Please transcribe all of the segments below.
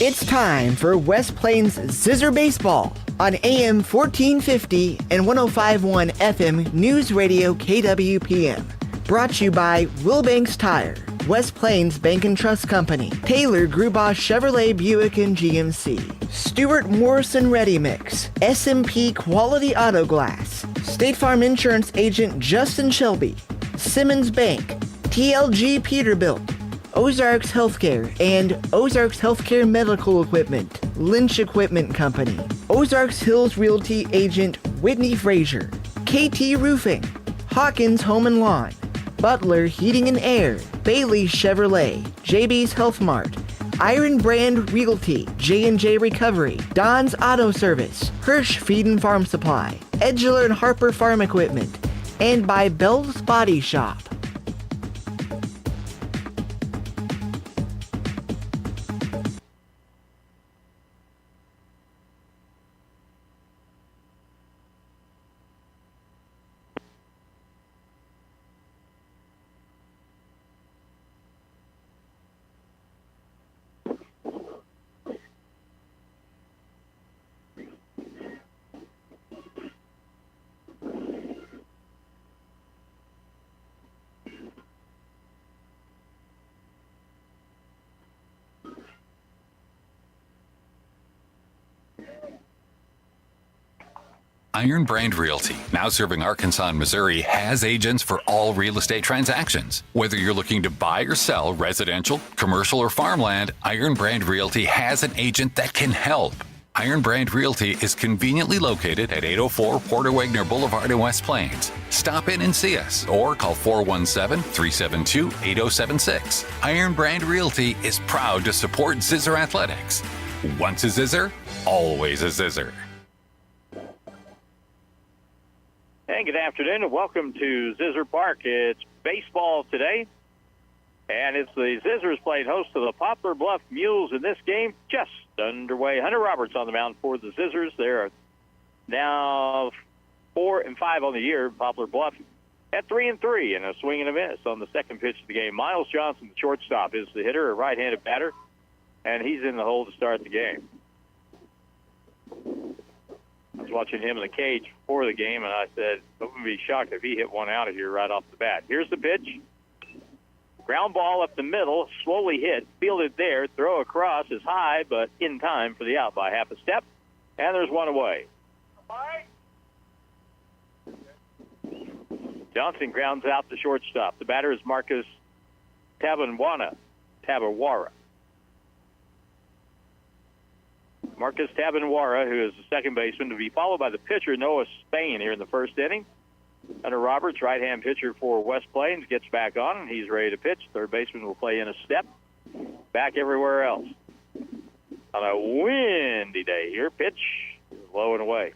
It's time for West Plains Zizzer Baseball on AM 1450 and 105.1 FM News Radio KWPM. Brought to you by Wilbanks Tire, West Plains Bank and Trust Company, Taylor Grubaugh Chevrolet Buick and GMC, Stuart Morrison Ready Mix, S&P Quality Auto Glass, State Farm Insurance Agent Justin Shelby, Simmons Bank, TLG Peterbilt, Ozarks Healthcare and Ozarks Healthcare Medical Equipment, Lynch Equipment Company, Ozarks Hills Realty Agent Whitney Frazier, KT Roofing, Hawkins Home and Lawn, Butler Heating and Air, Bailey Chevrolet, JB's Health Mart, Iron Brand Realty, J&J Recovery, Don's Auto Service, Hirsch Feed and Farm Supply, Edgeler and Harper Farm Equipment, and by Bell's Body Shop. Iron Brand Realty, now serving Arkansas and Missouri, has agents for all real estate transactions. Whether you're looking to buy or sell residential, commercial, or farmland, Iron Brand Realty has an agent that can help. Iron Brand Realty is conveniently located at 804 Porter Wagner Boulevard in West Plains. Stop in and see us or call 417-372-8076. Iron Brand Realty is proud to support Zizzer Athletics. Once a Zizzer, always a Zizzer. And good afternoon and welcome to Zizzer Park. It's baseball today, and it's the Zizzers playing host to the Poplar Bluff Mules in this game just underway. Hunter Roberts on the mound for the Zizzers. They're now 4-5 on the year. Poplar Bluff at 3-3 and a swing and a miss on the second pitch of the game. Miles Johnson, the shortstop, is the hitter, a right-handed batter, and he's in the hole to start the game. I was watching him in the cage before the game, and I said, I wouldn't be shocked if he hit one out of here right off the bat. Here's the pitch. Ground ball up the middle, slowly hit, fielded there, throw across is high, but in time for the out by half a step, and there's one away. Johnson grounds out the shortstop. The batter is Marcus Tabanwara. Marcus Tabanwara, who is the second baseman, to be followed by the pitcher, Noah Spain, here in the first inning. Hunter Roberts, right-hand pitcher for West Plains, gets back on, and he's ready to pitch. Third baseman will play in a step. Back everywhere else. On a windy day here, pitch is low and away.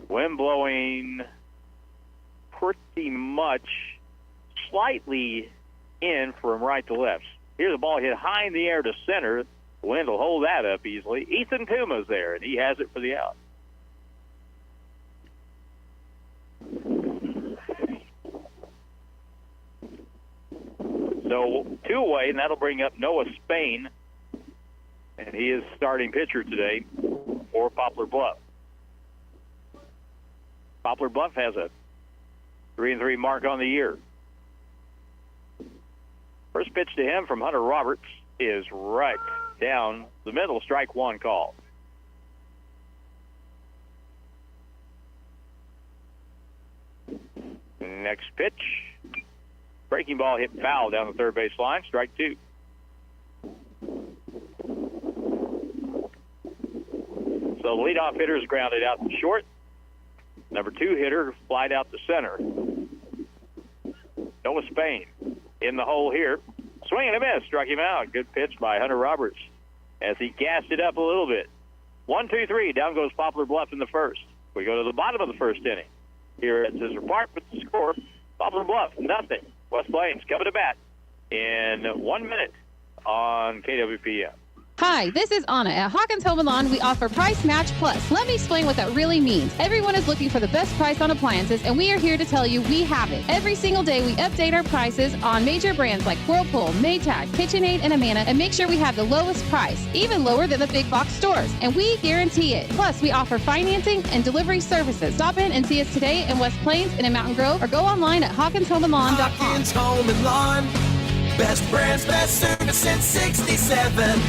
Wind blowing pretty much slightly in from right to left. Here's a ball hit high in the air to center. The wind will hold that up easily. Ethan Tuma's there, and he has it for the out. So 2 away, and that'll bring up Noah Spain, and he is starting pitcher today for Poplar Bluff. Poplar Bluff has a 3-3 mark on the year. First pitch to him from Hunter Roberts is right down the middle, strike one call. Next pitch, breaking ball hit foul down the third base line, strike two. So the leadoff hitter is grounded out to short. Number 2 hitter flied out to center. Noah Spain in the hole here. Swing and a miss, struck him out. Good pitch by Hunter Roberts as he gassed it up a little bit. 1-2-3, down goes Poplar Bluff in the first. We go to the bottom of the first inning here at Zizzer Park with the score. Poplar Bluff, nothing. West Plains coming to bat in 1 minute on KWPM. Hi, this is Anna. At Hawkins Home and Lawn, we offer Price Match Plus. Let me explain what that really means. Everyone is looking for the best price on appliances, and we are here to tell you we have it. Every single day, we update our prices on major brands like Whirlpool, Maytag, KitchenAid, and Amana, and make sure we have the lowest price, even lower than the big box stores, and we guarantee it. Plus, we offer financing and delivery services. Stop in and see us today in West Plains and in Mountain Grove, or go online at HawkinsHomeandLawn.com. Hawkins Home and Lawn. Best brands, best service since 67.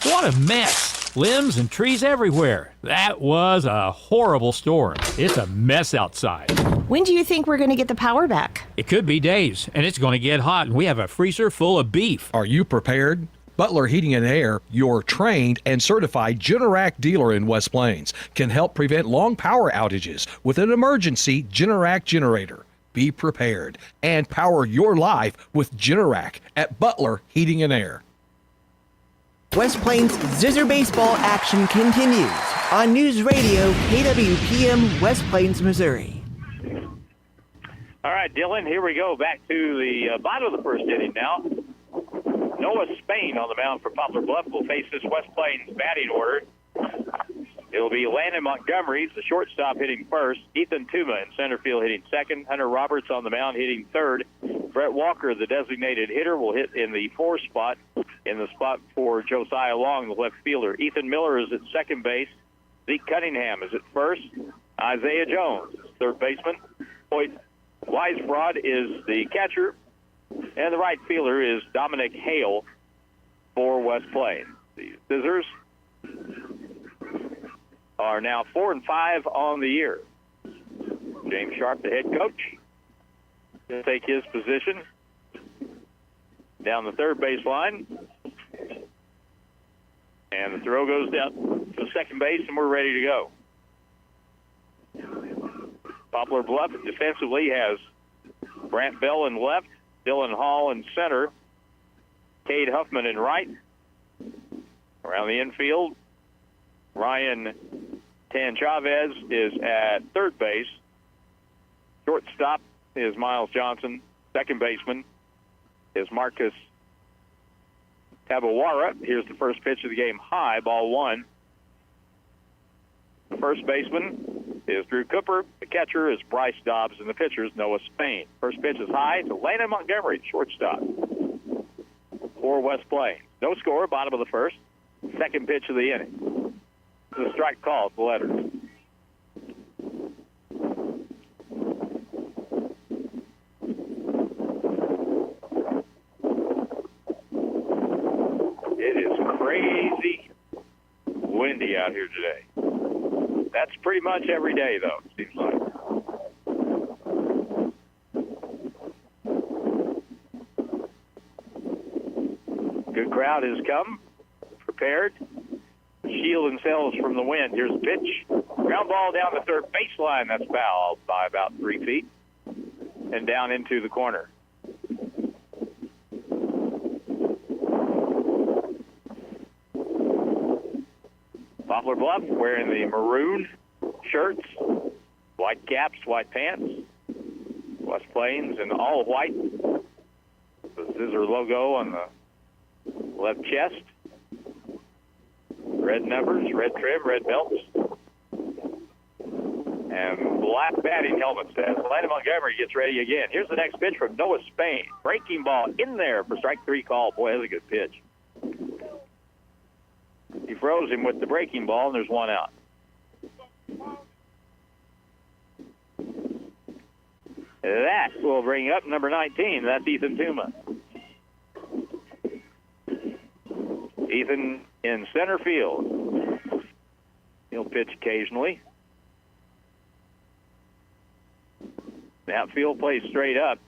What a mess. Limbs and trees everywhere. That was a horrible storm. It's a mess outside. When do you think we're going to get the power back? It could be days, and it's going to get hot, and we have a freezer full of beef. Are you prepared? Butler Heating and Air, your trained and certified Generac dealer in West Plains, can help prevent long power outages with an emergency Generac generator. Be prepared and power your life with Generac at Butler Heating and Air. West Plains Zizzer baseball action continues on News Radio KWPM West Plains, Missouri. All right, Dylan, here we go. Back to the bottom of the first inning now. Noah Spain on the mound for Poplar Bluff will face this West Plains batting order. It'll be Landon Montgomery, the shortstop, hitting first. Ethan Tuma in center field hitting second. Hunter Roberts on the mound hitting third. Brett Walker, the designated hitter, will hit in the fourth spot, in the spot for Josiah Long, the left fielder. Ethan Miller is at second base. Zeke Cunningham is at first. Isaiah Jones is third baseman. Boyd Weisbrod is the catcher. And the right fielder is Dominic Hale for West Plains. The Zizzers are now 4-5 on the year. James Sharp, the head coach, will take his position down the third base line. And the throw goes down to second base, and we're ready to go. Poplar Bluff defensively has Brant Bell in left, Dylan Hall in center, Cade Huffman in right. Around the infield, Ryan Tan Chavez is at third base. Shortstop is Miles Johnson. Second baseman is Marcus Tabawara. Here's the first pitch of the game. High, ball one. The first baseman is Drew Cooper. The catcher is Bryce Dobbs, and the pitcher is Noah Spain. First pitch is high to Landon Montgomery, shortstop for West Plains. No score, bottom of the first. Second pitch of the inning. The strike call at the letters. It is crazy windy out here today. That's pretty much every day, though, it seems like. Good crowd has come, prepared, shield themselves from the wind. Here's a pitch. Ground ball down the third baseline. That's foul by about 3 feet. And down into the corner. Poplar Bluff wearing the maroon shirts, white caps, white pants. West Plains in all white. The Zizzer logo on the left chest. Red numbers, red trim, red belts. And black batting helmets as Landon Montgomery gets ready again. Here's the next pitch from Noah Spain. Breaking ball in there for strike three call. Boy, that's a good pitch. He froze him with the breaking ball, and there's one out. That will bring up number 19. That's Ethan Tuma. Ethan in center field. He'll pitch occasionally. The outfield plays straight up.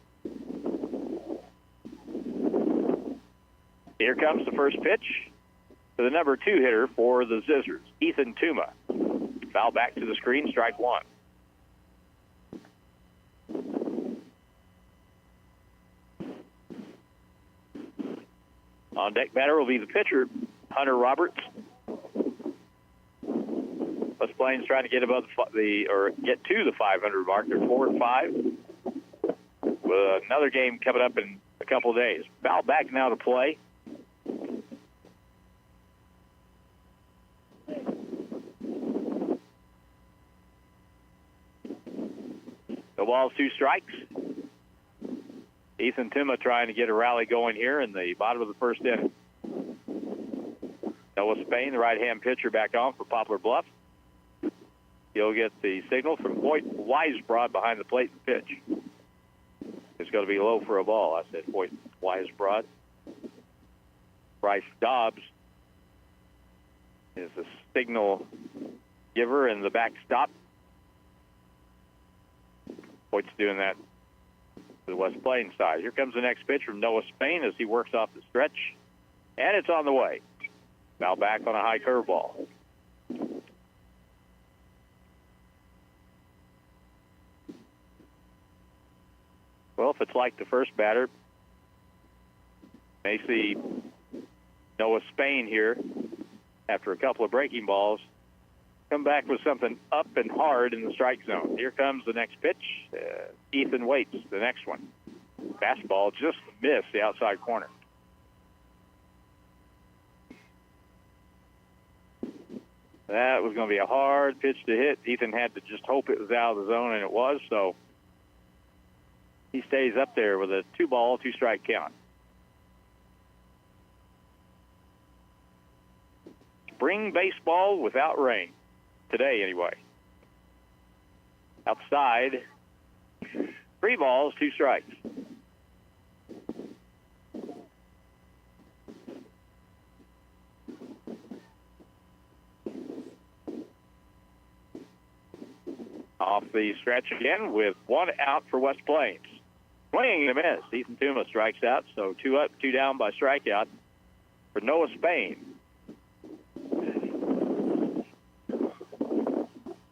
Here comes the first pitch to the number 2 hitter for the Zizzers, Ethan Tuma. Foul back to the screen, strike one. On deck batter will be the pitcher, Hunter Roberts. West Plains trying to get above get to the 500 mark. They're 4-5. With another game coming up in a couple of days. Foul back now to play. No balls, 2 strikes. Ethan Tima trying to get a rally going here in the bottom of the first inning. Noah Spain, the right-hand pitcher, back on for Poplar Bluff. He'll get the signal from Hoyt Weisbrod behind the plate and pitch. It's going to be low for a ball. I said Hoyt Weisbrod. Bryce Dobbs is the signal giver in the backstop. Hoyt's doing that to the West Plains side. Here comes the next pitch from Noah Spain as he works off the stretch. And it's on the way. Now back on a high curveball. Well, if it's like the first batter, may see Noah Spain here after a couple of breaking balls come back with something up and hard in the strike zone. Here comes the next pitch. Ethan waits the next one. Fastball just missed the outside corner. That was going to be a hard pitch to hit. Ethan had to just hope it was out of the zone, and it was, so he stays up there with a 2-ball, 2-strike count. Spring baseball without rain. Today, anyway. Outside, 3 balls, 2 strikes. Off the stretch again with 1 out for West Plains. Swing and a miss. Ethan Tuma strikes out, so 2 up, 2 down by strikeout for Noah Spain.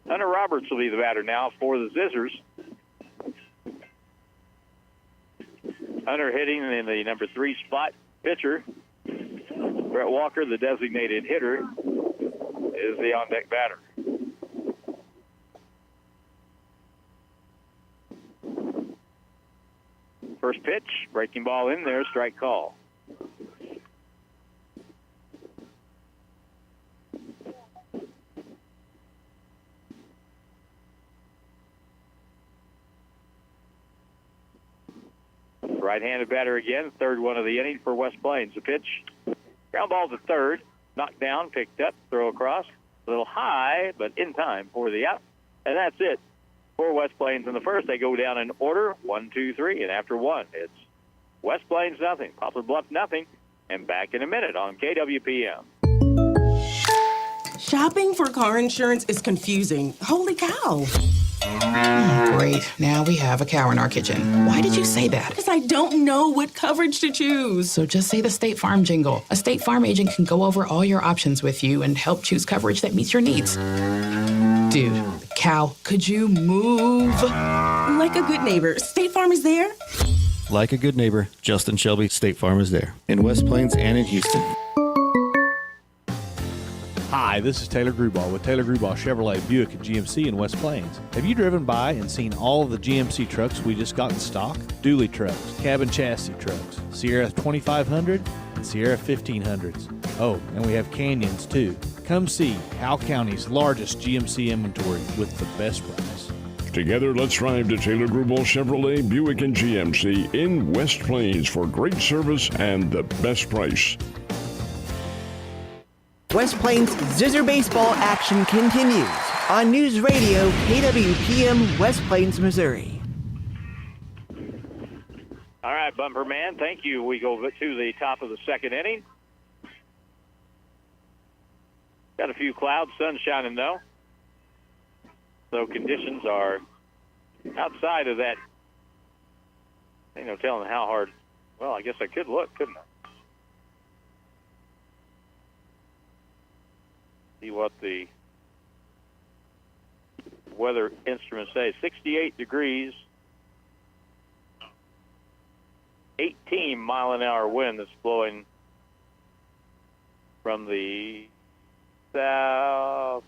Hunter Roberts will be the batter now for the Zizzers. Hunter hitting in the number 3 spot. Pitcher, Brett Walker, the designated hitter, is the on-deck batter. First pitch, breaking ball in there, strike call. Right-handed batter again, third one of the inning for West Plains. The pitch, ground ball to third, knocked down, picked up, throw across, a little high, but in time for the out. And that's it for West Plains in the first. They go down in order, 1, 2, 3, and after 1, it's West Plains nothing, Poplar Bluff nothing, and back in a minute on KWPM. Shopping for car insurance is confusing. Holy cow. Great. Now we have a cow in our kitchen. Why did you say that? Because I don't know what coverage to choose. So just say the State Farm jingle. A State Farm agent can go over all your options with you and help choose coverage that meets your needs. Dude, cow, could you move? Like a good neighbor, State Farm is there. Like a good neighbor, Justin Shelby, State Farm is there. In West Plains and in Houston. Hi, this is Taylor Grubauer with Taylor Grubauer Chevrolet Buick and GMC in West Plains. Have you driven by and seen all of the GMC trucks we just got in stock? Dually trucks, cab and chassis trucks, Sierra 2500 and Sierra 1500s. Oh, and we have Canyons too. Come see Howell County's largest GMC inventory with the best price. Together, let's drive to Taylor Grubauer Chevrolet Buick and GMC in West Plains for great service and the best price. West Plains Zizzer baseball action continues on News Radio KWPM West Plains, Missouri. All right, Bumper Man, thank you. We go to the top of the second inning. Got a few clouds, sun shining though. So conditions are outside of that. No telling how hard. Well, I guess I could look, couldn't I? See what the weather instruments say. 68 degrees, 18-mile-an-hour wind that's blowing from the southeast.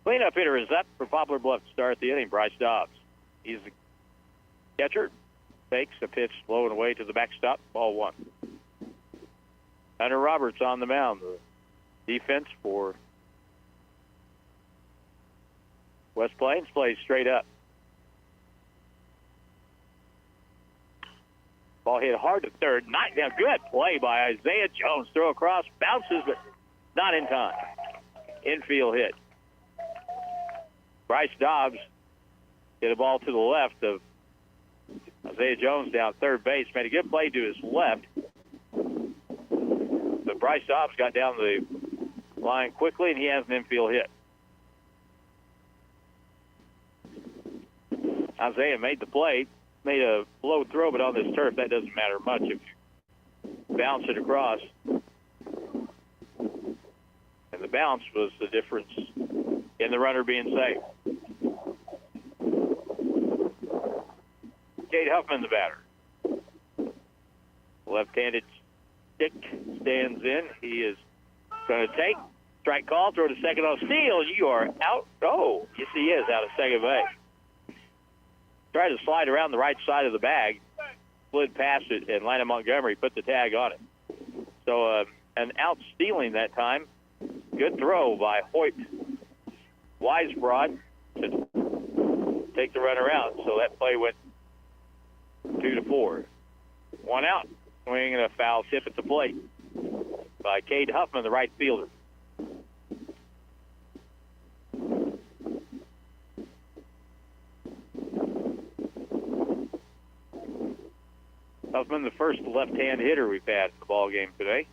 Cleanup hitter is up for Poplar Bluff to start the inning, Bryce Dobbs. He's the catcher. Takes a pitch low and away to the backstop, ball 1. Hunter Roberts on the mound. The defense for West Plains plays straight up. Ball hit hard to third. Knocked down. Good play by Isaiah Jones. Throw across. Bounces, but not in time. Infield hit. Bryce Dobbs hit a ball to the left of Isaiah Jones down third base. Made a good play to his left. But Bryce Dobbs got down the line quickly, and he has an infield hit. Isaiah made the play. Made a low throw, but on this turf, that doesn't matter much if you bounce it across. And the bounce was the difference in the runner being safe. Cade Huffman, the batter. Left-handed stick stands in. He is going to take. Strike call, throw to second on steal. You are out. Oh, yes, he is out of second base. Tried to slide around the right side of the bag, slid past it, and Lana Montgomery put the tag on it. So an out stealing that time. Good throw by Hoyt Weisbrod to take the runner out. So that play went 2-4. One out, swing and a foul tip at the plate by Cade Huffman, the right fielder. Huffman, the first left-hand hitter we've had in the ball game today.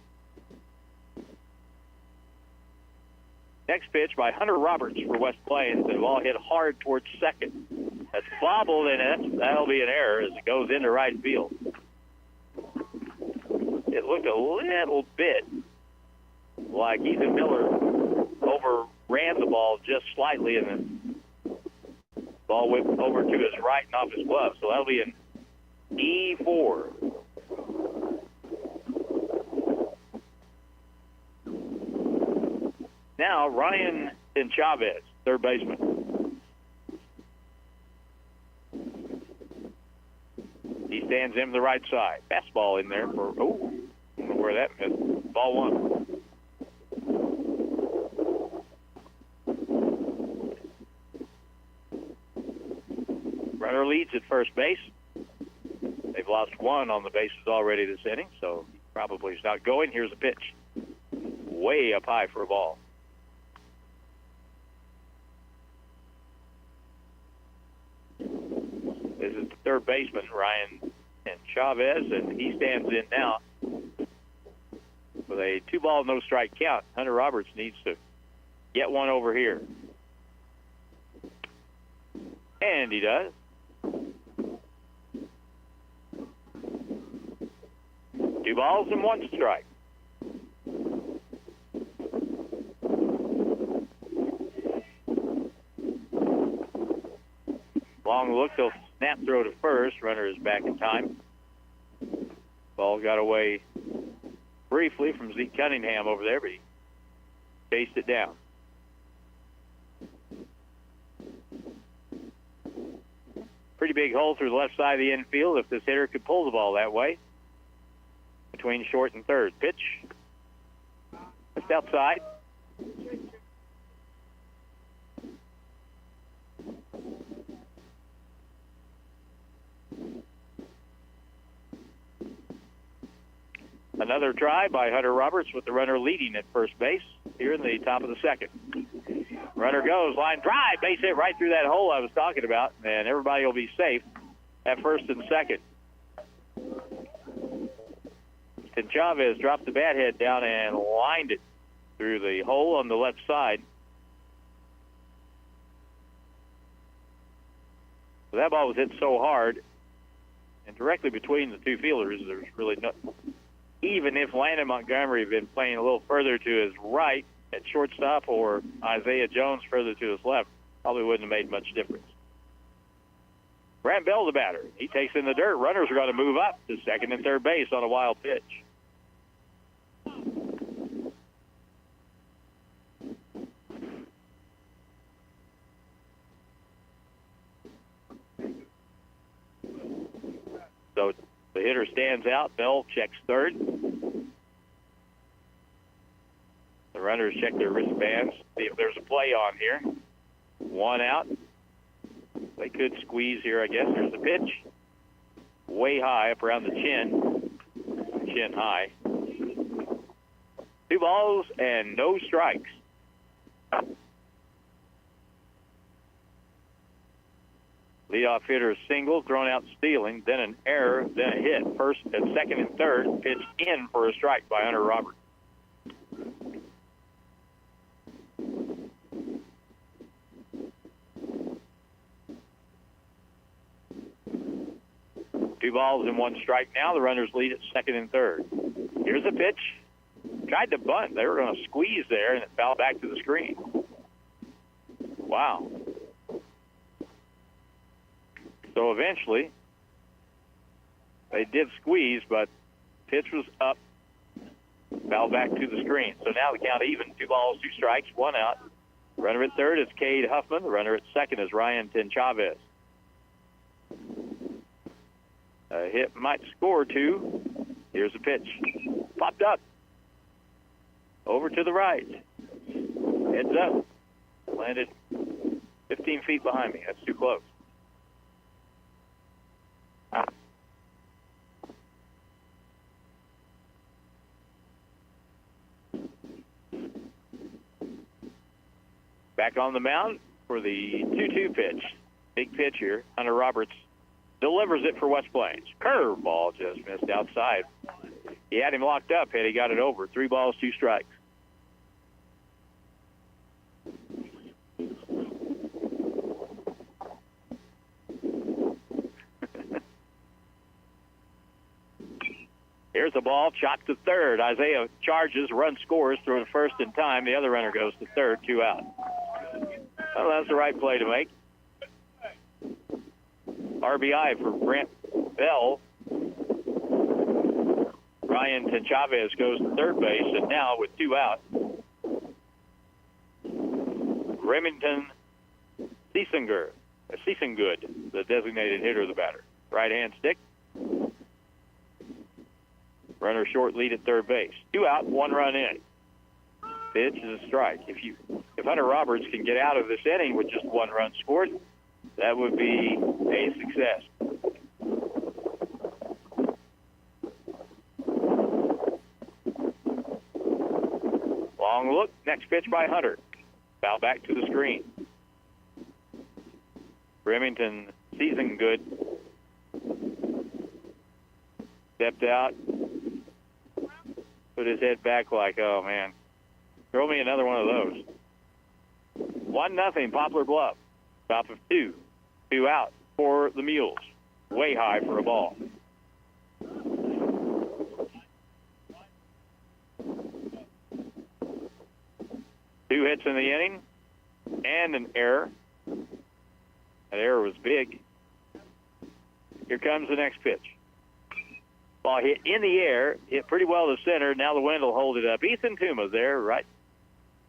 Next pitch by Hunter Roberts for West Plains. The ball hit hard towards second. That's bobbled, and that'll be an error as it goes into right field. It looked a little bit like Ethan Miller overran the ball just slightly, and the ball whipped over to his right and off his glove. So that'll be an E4. Now, Ryan Chavez, third baseman. He stands in the right side. Fastball in there for, I don't know where that missed. Ball one. Runner leads at first base. They've lost one on the bases already this inning, so he probably is not going. Here's a pitch. Way up high for a ball. This is the third baseman, Ryan Chavez, and he stands in now with a 2-ball, no strike count. Hunter Roberts needs to get one over here. And he does. 2 balls and 1 strike. Long look, they'll snap throw to first. Runner is back in time. Ball got away briefly from Zeke Cunningham over there, but he chased it down. Pretty big hole through the left side of the infield if this hitter could pull the ball that way. Between short and third. Pitch. Just outside. Another try by Hunter Roberts with the runner leading at first base here in the top of the second. Runner goes, line drive, base hit right through that hole I was talking about, and everybody will be safe at first and second. And Chavez dropped the bat head down and lined it through the hole on the left side. So that ball was hit so hard, and directly between the two fielders, there's really no. Even if Landon Montgomery had been playing a little further to his right at shortstop or Isaiah Jones further to his left, probably wouldn't have made much difference. Grant Bell, the batter. He takes in the dirt. Runners are going to move up to second and third base on a wild pitch. So the hitter stands out. Bell checks third. The runners check their wristbands, see if there's a play on here. One out. They could squeeze here, I guess. There's the pitch. Way high up around the chin. Chin high. 2 balls and no strikes. Leadoff hitter single, thrown out stealing, then an error, then a hit. First and second and third, pitch in for a strike by Hunter Roberts. Two balls and 1 strike now. The runners lead at second and third. Here's a pitch. Tried to bunt. They were going to squeeze there, and it fell back to the screen. Wow. So eventually, they did squeeze, but pitch was up, fell back to the screen. So now the count even. 2 balls, 2 strikes, 1 out. Runner at third is Cade Huffman. The runner at second is Ryan Tenchavez. A hit might score 2. Here's a pitch. Popped up. Over to the right. Heads up. Landed 15 feet behind me. That's too close. Back on the mound for the 2-2 pitch. Big pitch here. Hunter Roberts delivers it for West Plains. Curveball just missed outside. He had him locked up had he got it over. 3 balls, 2 strikes. Here's the ball, chopped to third. Isaiah charges, run scores, throw to first in time. The other runner goes to third, 2 out. Well, that's the right play to make. RBI for Brent Bell. Ryan Tenchavez goes to third base, and now with 2 out, Remington Siesengood, the designated hitter of the batter. Right-hand stick. Runner short, lead at third base. 2 out, 1 run in. Pitch is a strike. If Hunter Roberts can get out of this inning with just 1 run scored, that would be a success. Long look. Next pitch by Hunter. Foul back to the screen. Remington Siesengood stepped out, put his head back like, oh, man, throw me another one of those. 1-0, Poplar Bluff. Top of 2. 2 out for the Mules. Way high for a ball. Two hits in the inning and an error. That error was big. Here comes the next pitch. Ball hit in the air, hit pretty well to center. Now the wind will hold it up. Ethan Tuma's there, right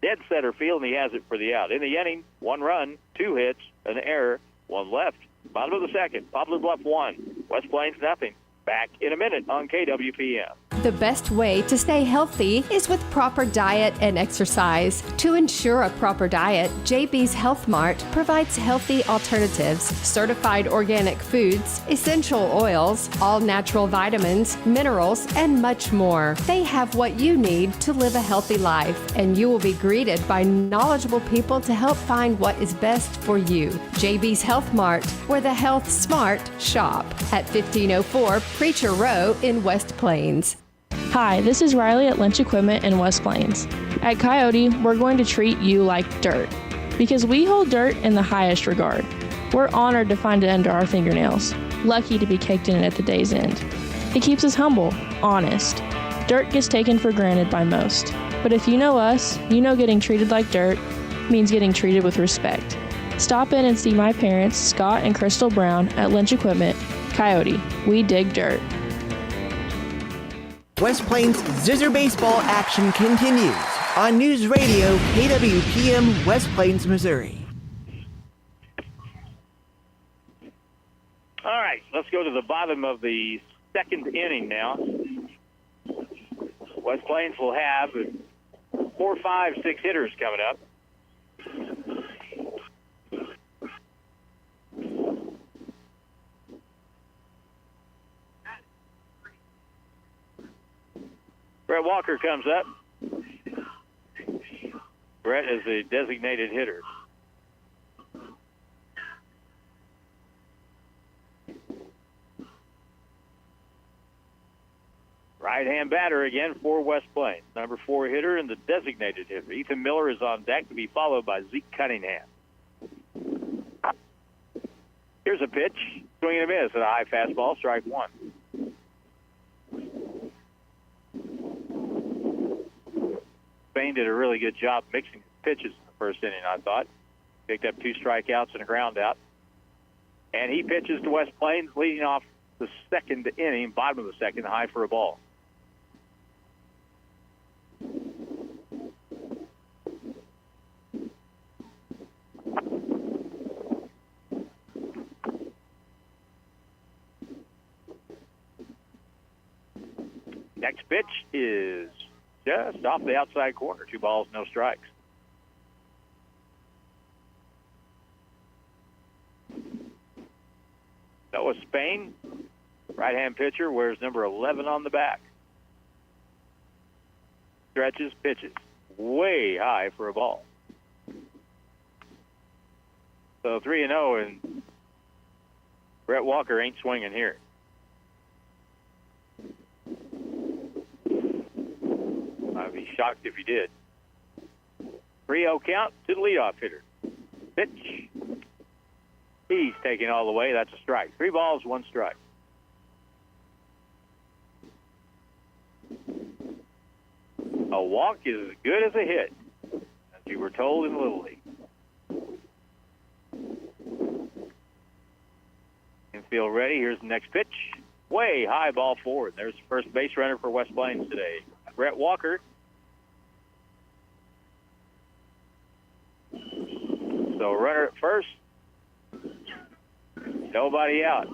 dead center field, and he has it for the out. In the inning, 1 run, 2 hits, an error, 1 left. Bottom of the second, Poplar Bluff 1, West Plains nothing. Back in a minute on KWPM. The best way to stay healthy is with proper diet and exercise. To ensure a proper diet, JB's Health Mart provides healthy alternatives, certified organic foods, essential oils, all natural vitamins, minerals, and much more. They have what you need to live a healthy life, and you will be greeted by knowledgeable people to help find what is best for you. JB's Health Mart, where the health smart shop, at 1504 Preacher Row in West Plains. Hi, this is Riley at Lynch Equipment in West Plains. At Coyote, we're going to treat you like dirt because we hold dirt in the highest regard. We're honored to find it under our fingernails, lucky to be caked in it at the day's end. It keeps us humble, honest. Dirt gets taken for granted by most, but if you know us, you know getting treated like dirt means getting treated with respect. Stop in and see my parents, Scott and Crystal Brown, at Lynch Equipment. Coyote, we dig dirt. West Plains Zizzer baseball action continues on News Radio KWPM West Plains, Missouri. All right, let's go to the bottom of the second inning now. West Plains will have 4, 5, 6 hitters coming up. Brett Walker comes up. Brett is a designated hitter. Right-hand batter again for West Plains. Number 4 hitter and the designated hitter. Ethan Miller is on deck to be followed by Zeke Cunningham. Here's a pitch. Swing and a miss. A high fastball, strike 1. Spain did a really good job mixing pitches in the first inning, I thought. Picked up 2 strikeouts and a ground out. And he pitches to West Plains, leading off the second inning, bottom of the second, high for a ball. Next pitch is just off the outside corner. 2 balls, no strikes. Noah Spain, right-hand pitcher, wears number 11 on the back. Stretches, pitches. Way high for a ball. So 3-0, and Brett Walker ain't swinging here. I'd be shocked if he did. 3-0 count to the leadoff hitter. Pitch. He's taking all the way. That's a strike. 3 balls, 1 strike. A walk is as good as a hit, as you were told in Little League. Infield ready. Here's the next pitch. Way high, ball forward. There's the first base runner for West Plains today, Brett Walker. So runner at first. Nobody out.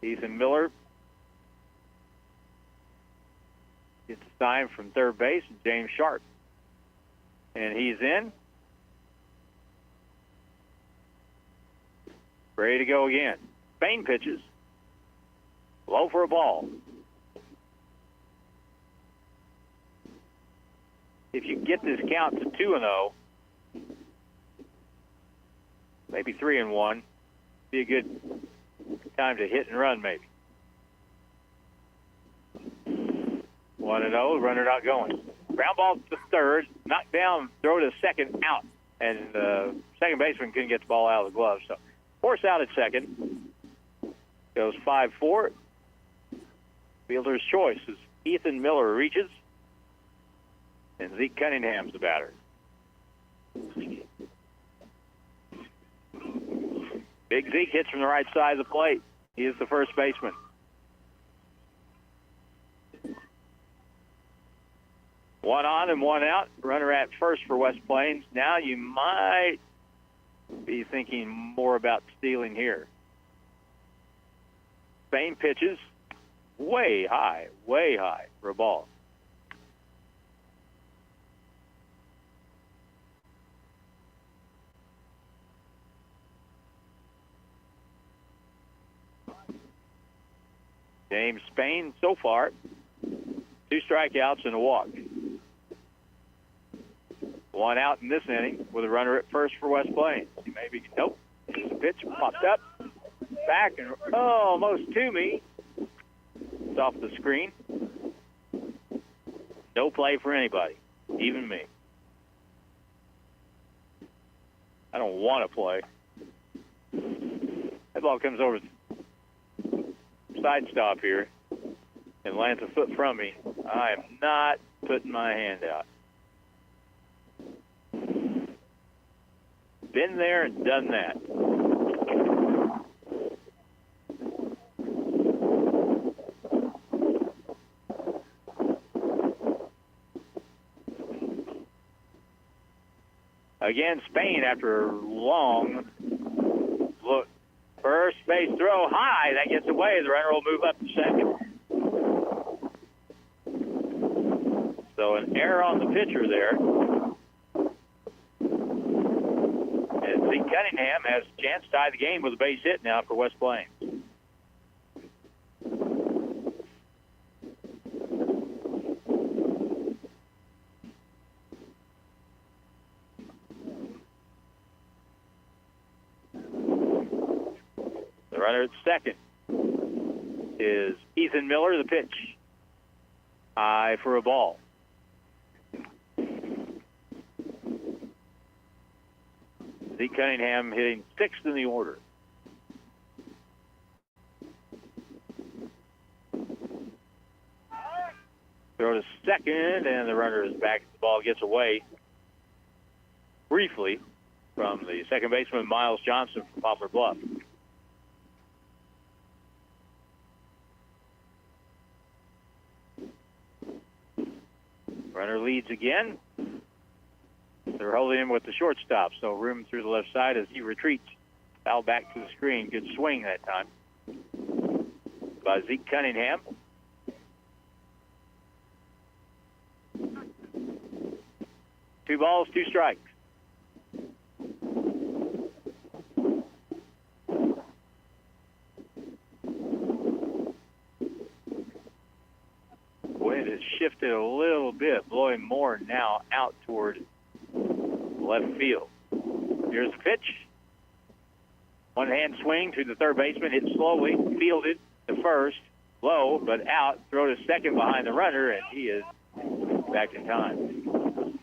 Ethan Miller gets a sign from third base, and James Sharp. And he's in. Ready to go again. Spain pitches. Low for a ball. If you get this count to 2-0, maybe 3-1, be a good time to hit and run, maybe. 1-0, runner not going. Ground ball to third, knocked down, throw to second, out. And the second baseman couldn't get the ball out of the glove. So force out at second. Goes 5-4. Fielder's choice as Ethan Miller reaches. And Zeke Cunningham's the batter. Big Zeke hits from the right side of the plate. He is the first baseman. One on and one out. Runner at first for West Plains. Now you might be thinking more about stealing here. Spain pitches way high for a ball. James Spain, so far, 2 strikeouts and a walk. 1 out in this inning with a runner at first for West Plains. He may be, nope. The pitch popped up, back, and almost to me. It's off the screen. No play for anybody, even me. I don't want to play. That ball comes over side stop here and lands a foot from me. I am not putting my hand out. Been there and done that. Again, Spain after a long look. First base throw high. That gets away. The runner will move up to second. So an error on the pitcher there. And Zeke Cunningham has a chance to tie the game with a base hit now for West Plains. The runner at second is Ethan Miller, the pitch. High for a ball. Zeke Cunningham hitting sixth in the order. Throw to second, and the runner is back. The ball gets away briefly from the second baseman, Miles Johnson from Poplar Bluff. Runner leads again. They're holding him with the shortstop, so room through the left side as he retreats. Foul back to the screen. Good swing that time by Zeke Cunningham. Two balls, two strikes. Wind has shifted a little bit, blowing more now out toward left field. Here's the pitch. One hand swing to the third baseman, hit slowly, fielded to first, low, but out. Throw to second behind the runner, and he is back in time.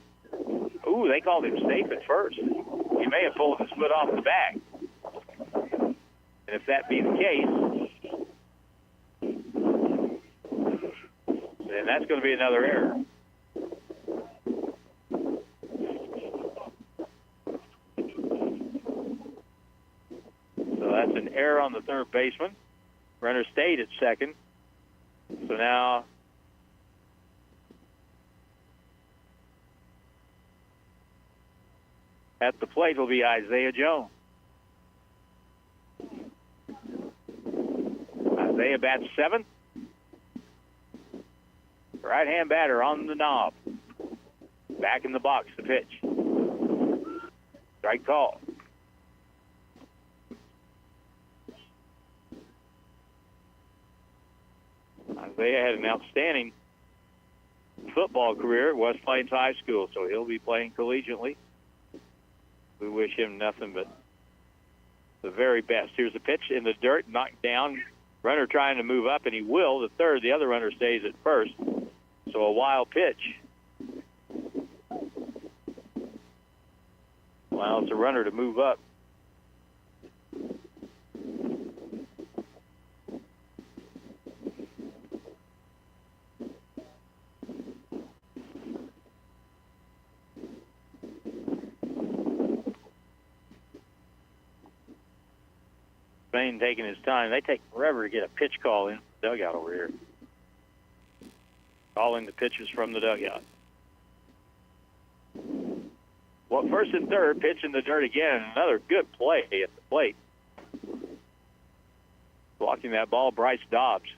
Ooh, they called him safe at first. He may have pulled his foot off the bag. And if that be the case, then that's going to be another error. So that's an error on the third baseman. Runner stayed at second. So now at the plate will be Isaiah Jones. Isaiah bats seventh. Right-hand batter on the knob. Back in the box, the pitch. Strike call. Isaiah had an outstanding football career at West Plains High School, so he'll be playing collegiately. We wish him nothing but the very best. Here's the pitch in the dirt, knocked down. Runner trying to move up, and he will. The third, the other runner stays at first. So a wild pitch. Allows the runner to move up. Spain taking his time. They take forever to get a pitch call in the dugout over here. Calling the pitches from the dugout. Well, first and third, pitch in the dirt again. Another good play at the plate. Blocking that ball, Bryce Dobbs.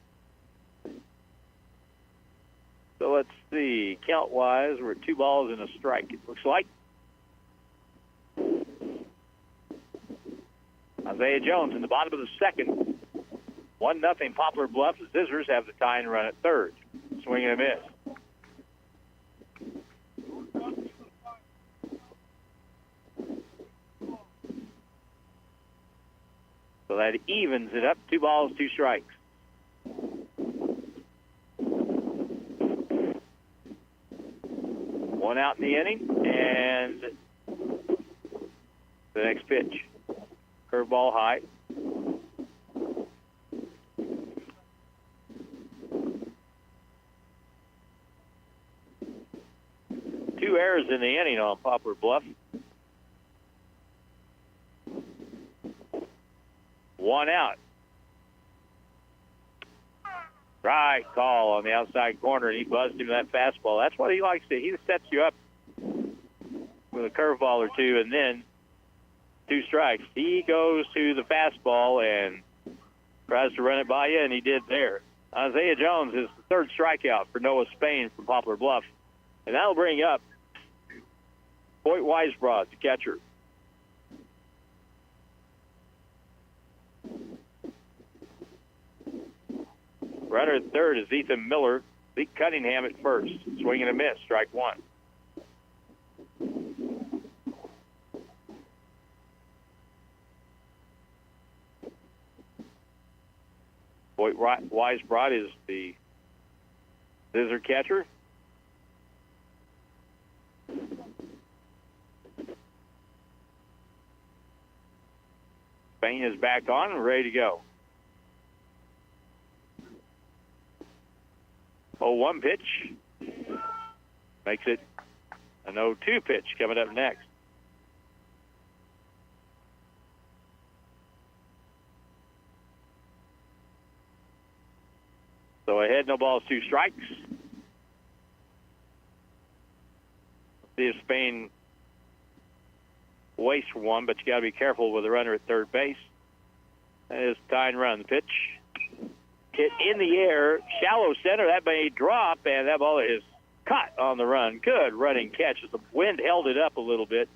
So let's see. Count-wise, we're at 2 balls and a strike, it looks like. Isaiah Jones in the bottom of the second. 1-0 Poplar Bluff. The Zizzers have the tying run at third. Swing and a miss. So that evens it up. 2 balls, 2 strikes. One out in the inning, and the next pitch. Curveball high. Two errors in the inning on Poplar Bluff. One out. Right call on the outside corner, and he buzzed him that fastball. That's what he likes to. He sets you up with a curveball or two, and then 2 strikes. He goes to the fastball and tries to run it by you, and he did there. Isaiah Jones is the third strikeout for Noah Spain from Poplar Bluff. And that'll bring up Hoyt Weisbrod, the catcher. Runner at third is Ethan Miller. Lee Cunningham at first. Swing and a miss, strike one. Boyd Weisbrot is the scissor catcher. Spain is back on and ready to go. 0-1 pitch. Makes it an 0-2 pitch coming up next. So ahead, no balls, 2 strikes. See if Spain waits for one, but you got to be careful with the runner at third base. That is tying run. The pitch hit in the air, shallow center. That may drop, and that ball is caught on the run. Good running catch. The wind held it up a little bit,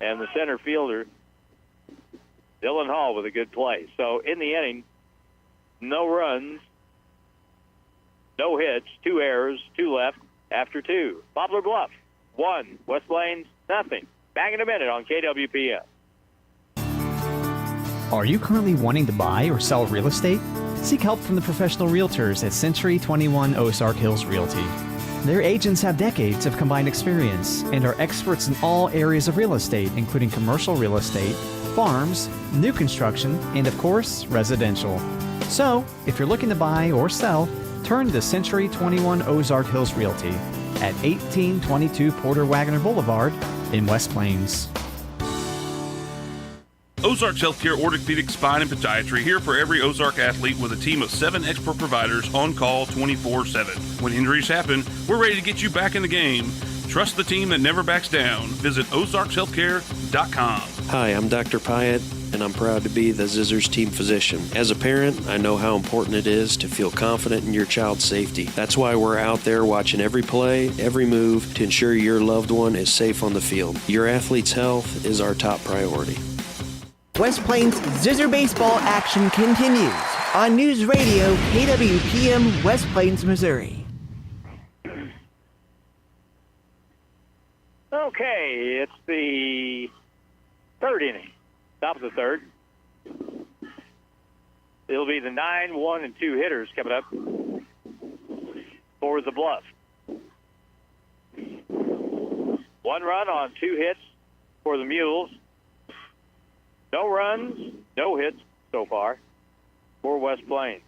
and the center fielder, Dylan Hall, with a good play. So in the inning, no runs, no hits, 2 errors, 2 left after 2. Poplar Bluff, 1. West Plains, nothing. Back in a minute on KWPN. Are you currently wanting to buy or sell real estate? Seek help from the professional realtors at Century 21 Ozark Hills Realty. Their agents have decades of combined experience and are experts in all areas of real estate, including commercial real estate, farms, new construction, and of course, residential. So, if you're looking to buy or sell, turn to Century 21 Ozark Hills Realty at 1822 Porter Wagoner Boulevard in West Plains. Ozarks Healthcare Orthopedic Spine and Podiatry, here for every Ozark athlete with a team of 7 expert providers on call 24/7. When injuries happen, we're ready to get you back in the game. Trust the team that never backs down. Visit ozarkshealthcare.com. Hi, I'm Dr. Pyatt, and I'm proud to be the Zizzers team physician. As a parent, I know how important it is to feel confident in your child's safety. That's why we're out there watching every play, every move to ensure your loved one is safe on the field. Your athlete's health is our top priority. West Plains Zizzer baseball action continues on News Radio KWPM West Plains, Missouri. Okay, it's the third inning, top of the third. It'll be the 9, 1, and 2 hitters coming up for the Bluff. 1 run on 2 hits for the Mules. No runs, no hits so far for West Plains.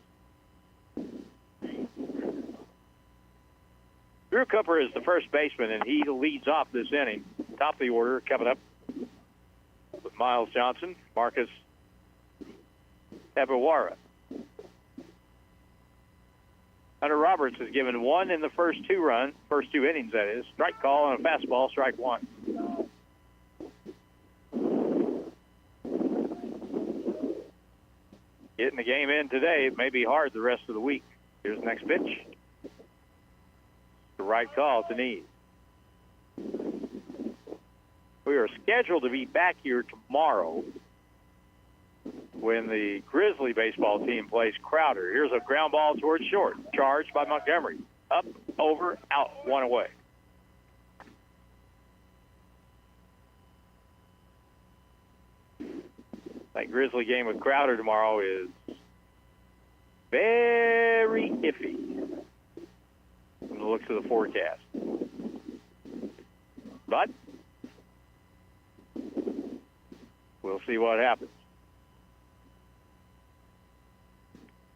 Drew Cooper is the first baseman, and he leads off this inning. Top of the order coming up with Miles Johnson, Marcus Tabawara. Hunter Roberts has given 1 in the first 2 innings, that is. Strike call and a fastball, strike 1. Getting the game in today, it may be hard the rest of the week. Here's the next pitch. The right call to Nees. We are scheduled to be back here tomorrow when the Grizzly baseball team plays Crowder. Here's a ground ball towards short. Charged by Montgomery. Up, over, out, 1 away. That Grizzly game with Crowder tomorrow is very iffy from the looks of the forecast. But we'll see what happens.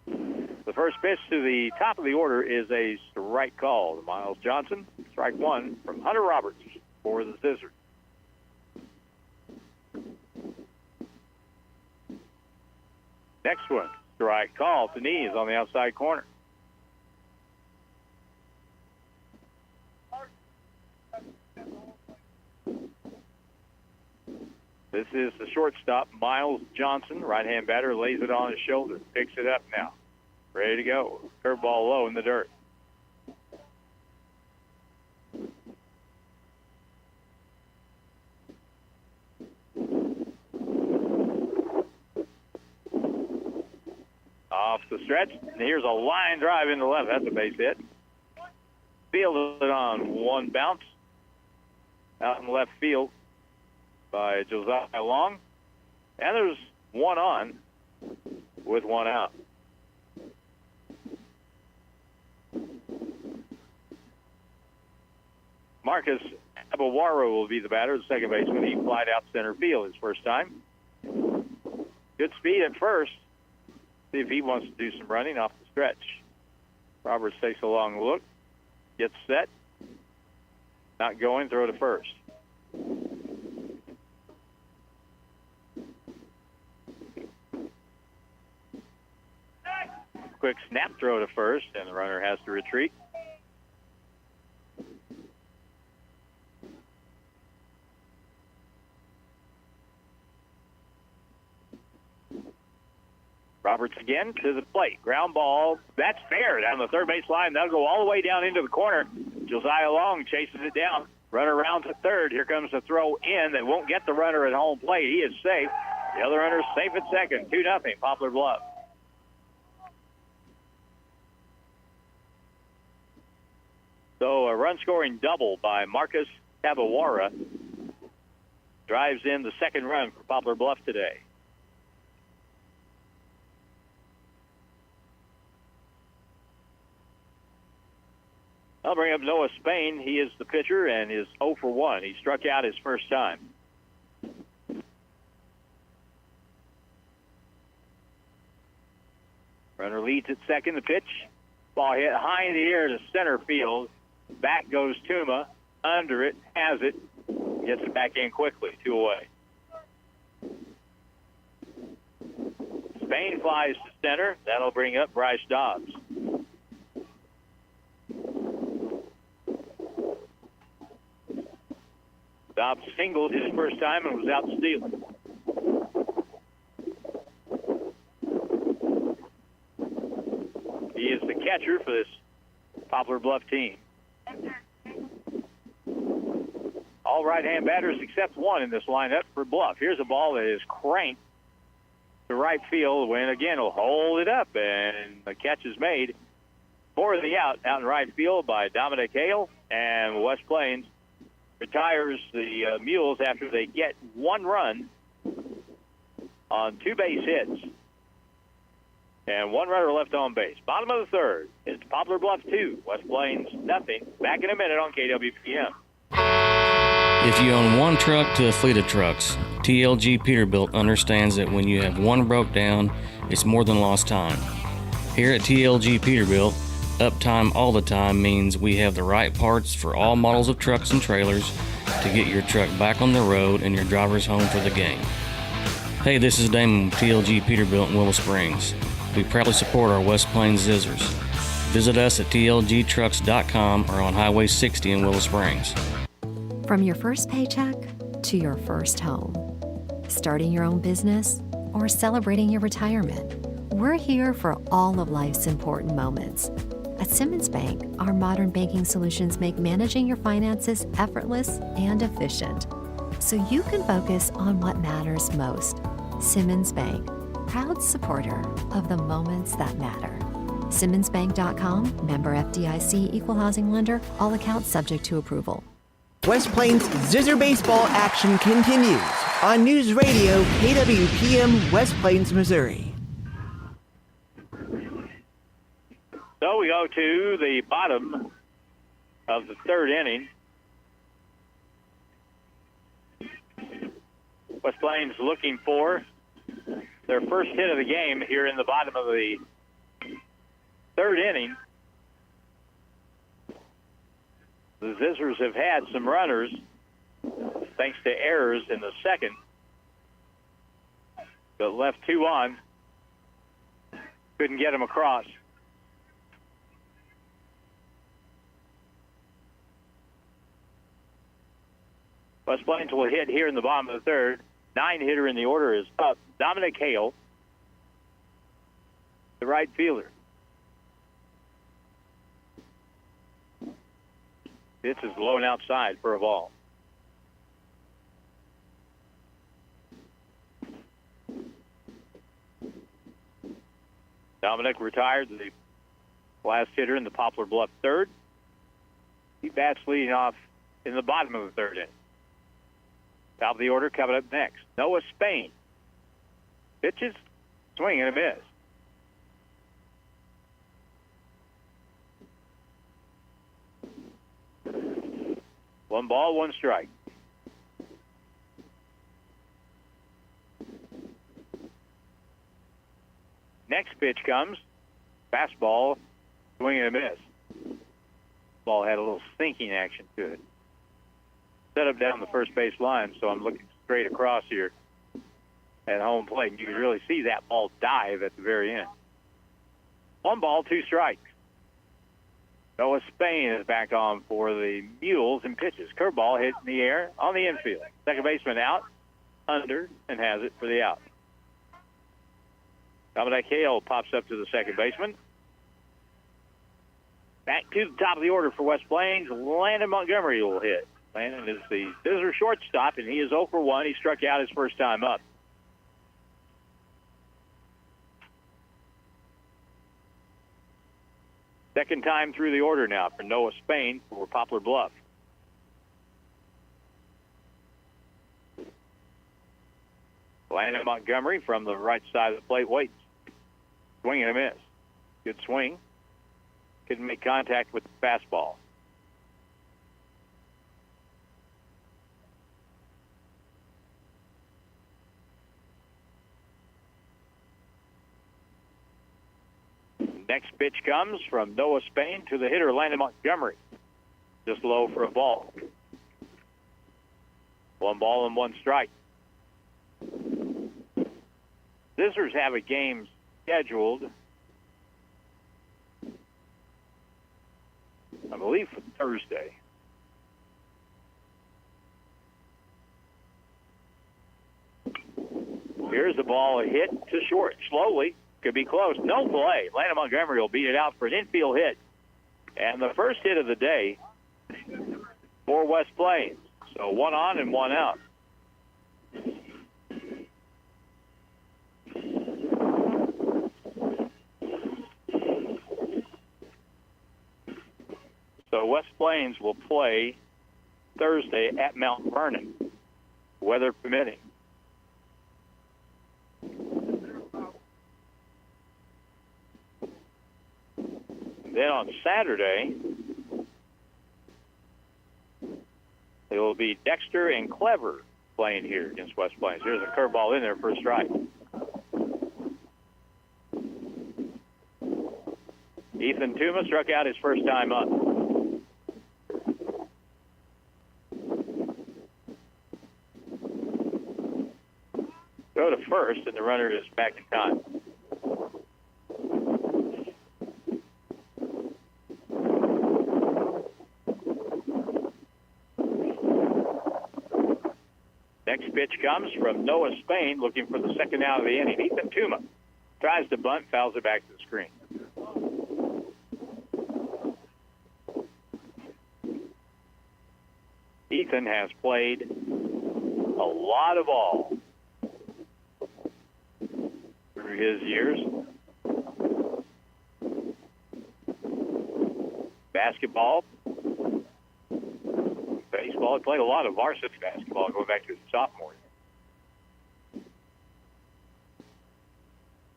The first pitch to the top of the order is a strike call to Miles Johnson. Strike 1 from Hunter Roberts for the Zizzers. Next one, strike call to Nees on the outside corner. This is the shortstop, Miles Johnson. Right-hand batter lays it on his shoulder. Picks it up now. Ready to go. Curveball low in the dirt. Off the stretch, and here's a line drive into left. That's a base hit. Fielded on one bounce. Out in left field by Josiah Long. And there's one on with one out. Marcus Abawara will be the batter, the second baseman. He flied out center field his first time. Good speed at first. See if he wants to do some running off the stretch. Roberts takes a long look, gets set. Not going, throw to first. Quick snap throw to first, and the runner has to retreat. Roberts again to the plate. Ground ball. That's fair down the third base line. That'll go all the way down into the corner. Josiah Long chases it down. Runner round to third. Here comes the throw in. They won't get the runner at home plate. He is safe. The other runner's safe at second. 2-0, Poplar Bluff. So a run-scoring double by Marcus Tabawara drives in the second run for Poplar Bluff today. I'll bring up Noah Spain. He is the pitcher and is 0 for 1. He struck out his first time. Runner leads at second. The pitch. Ball hit high in the air to center field. Back goes Tuma. Under it. Has it. Gets it back in quickly. 2 away. Spain flies to center. That'll bring up Bryce Dobbs. Dobbs singled his first time and was out stealing. He is the catcher for this Poplar Bluff team. All right-hand batters except one in this lineup for Bluff. Here's a ball that is cranked to right field. Win again will hold it up, and the catch is made for the out in right field by Dominic Hale, and West Plains retires the Mules after they get one run on 2 base hits and one runner left on base. Bottom of the third. It's Poplar Bluff 2, West Plains nothing. Back in a minute on KWPM. If you own one truck to a fleet of trucks, TLG Peterbilt understands that when you have one broke down, it's more than lost time. Here at TLG Peterbilt, uptime all the time means we have the right parts for all models of trucks and trailers to get your truck back on the road and your drivers home for the game. Hey, this is Damon with TLG Peterbilt in Willow Springs. We proudly support our West Plains Zizzers. Visit us at tlgtrucks.com or on Highway 60 in Willow Springs. From your first paycheck to your first home, starting your own business or celebrating your retirement, we're here for all of life's important moments. At Simmons Bank, our modern banking solutions make managing your finances effortless and efficient, so you can focus on what matters most. Simmons Bank, proud supporter of the moments that matter. SimmonsBank.com, member FDIC, equal housing lender, all accounts subject to approval. West Plains Zizzer baseball action continues on News Radio KWPM West Plains, Missouri. So we go to the bottom of the third inning. West Plains looking for their first hit of the game here in the bottom of the third inning. The Zizzers have had some runners thanks to errors in the second, but left 2 on. Couldn't get them across. West Plains will hit here in the bottom of the third. 9-hitter in the order is up. Dominic Hale, the right fielder. This is blown outside for a ball. Dominic retired, the last hitter in the Poplar Bluff third. He bats leading off in the bottom of the third inning. Top of the order coming up next. Noah Spain. Pitches, swing and a miss. One ball, one strike. Next pitch comes. Fastball, swing and a miss. Ball had a little sinking action to it. Set up down the first base line, so I'm looking straight across here at home plate. You can really see that ball dive at the very end. One ball, two strikes. Noah Spain is back on for the Mules and pitches. Curveball hit in the air on the infield. Second baseman out, under, and has it for the out. Dominic Hale pops up to the second baseman. Back to the top of the order for West Plains. Landon Montgomery will hit. Landon is the Zizzers shortstop, and he is 0 for 1. He struck out his first time up. Second time through the order now for Noah Spain for Poplar Bluff. Landon Montgomery from the right side of the plate waits. Swing and a miss. Good swing. Couldn't make contact with the fastball. Next pitch comes from Noah Spain to the hitter, Landon Montgomery. Just low for a ball. One ball and one strike. Zizzers have a game scheduled, I believe, for Thursday. Here's the ball, a hit to short, slowly. Could be close. No play. Landon Montgomery will beat it out for an infield hit. And the first hit of the day for West Plains. So one on and one out. So West Plains will play Thursday at Mount Vernon, weather permitting. Then on Saturday, it will be Dexter and Clever playing here against West Plains. Here's a curveball in there for a strike. Ethan Tuma struck out his first time up. Go to first, and the runner is back in time. Next pitch comes from Noah Spain, looking for the second out of the inning. Ethan Tuma tries to bunt, fouls it back to the screen. Ethan has played a lot of ball through his years. Basketball, baseball. He played a lot of varsity basketball going back to his sophomore year.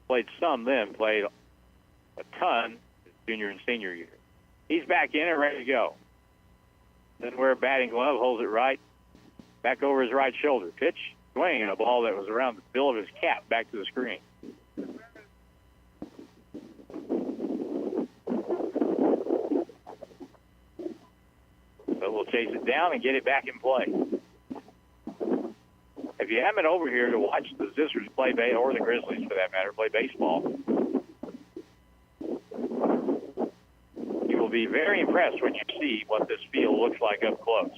Played some then, played a ton his junior and senior year. He's back in and ready to go. Doesn't wear a batting glove, holds it right, back over his right shoulder. Pitch, swing, and a ball that was around the bill of his cap back to the screen. So we'll chase it down and get it back in play. If you haven't been over here to watch the Zizzers play, or the Grizzlies for that matter, play baseball, you will be very impressed when you see what this field looks like up close.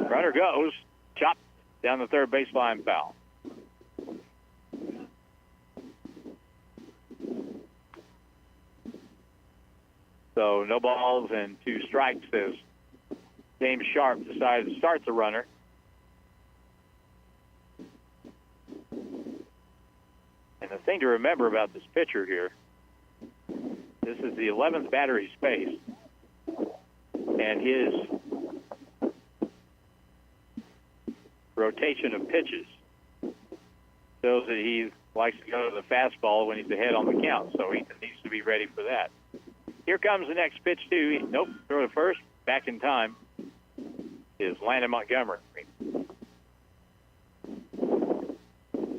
Runner goes, chopped down the third baseline, foul. So no balls and two strikes as James Sharp decided to start the runner. And the thing to remember about this pitcher here, this is the 11th batter he's faced. And his rotation of pitches shows that he likes to go to the fastball when he's ahead on the count, so he needs to be ready for that. Here comes the next pitch, too. Nope, throw to first. Back in time is Landon Montgomery.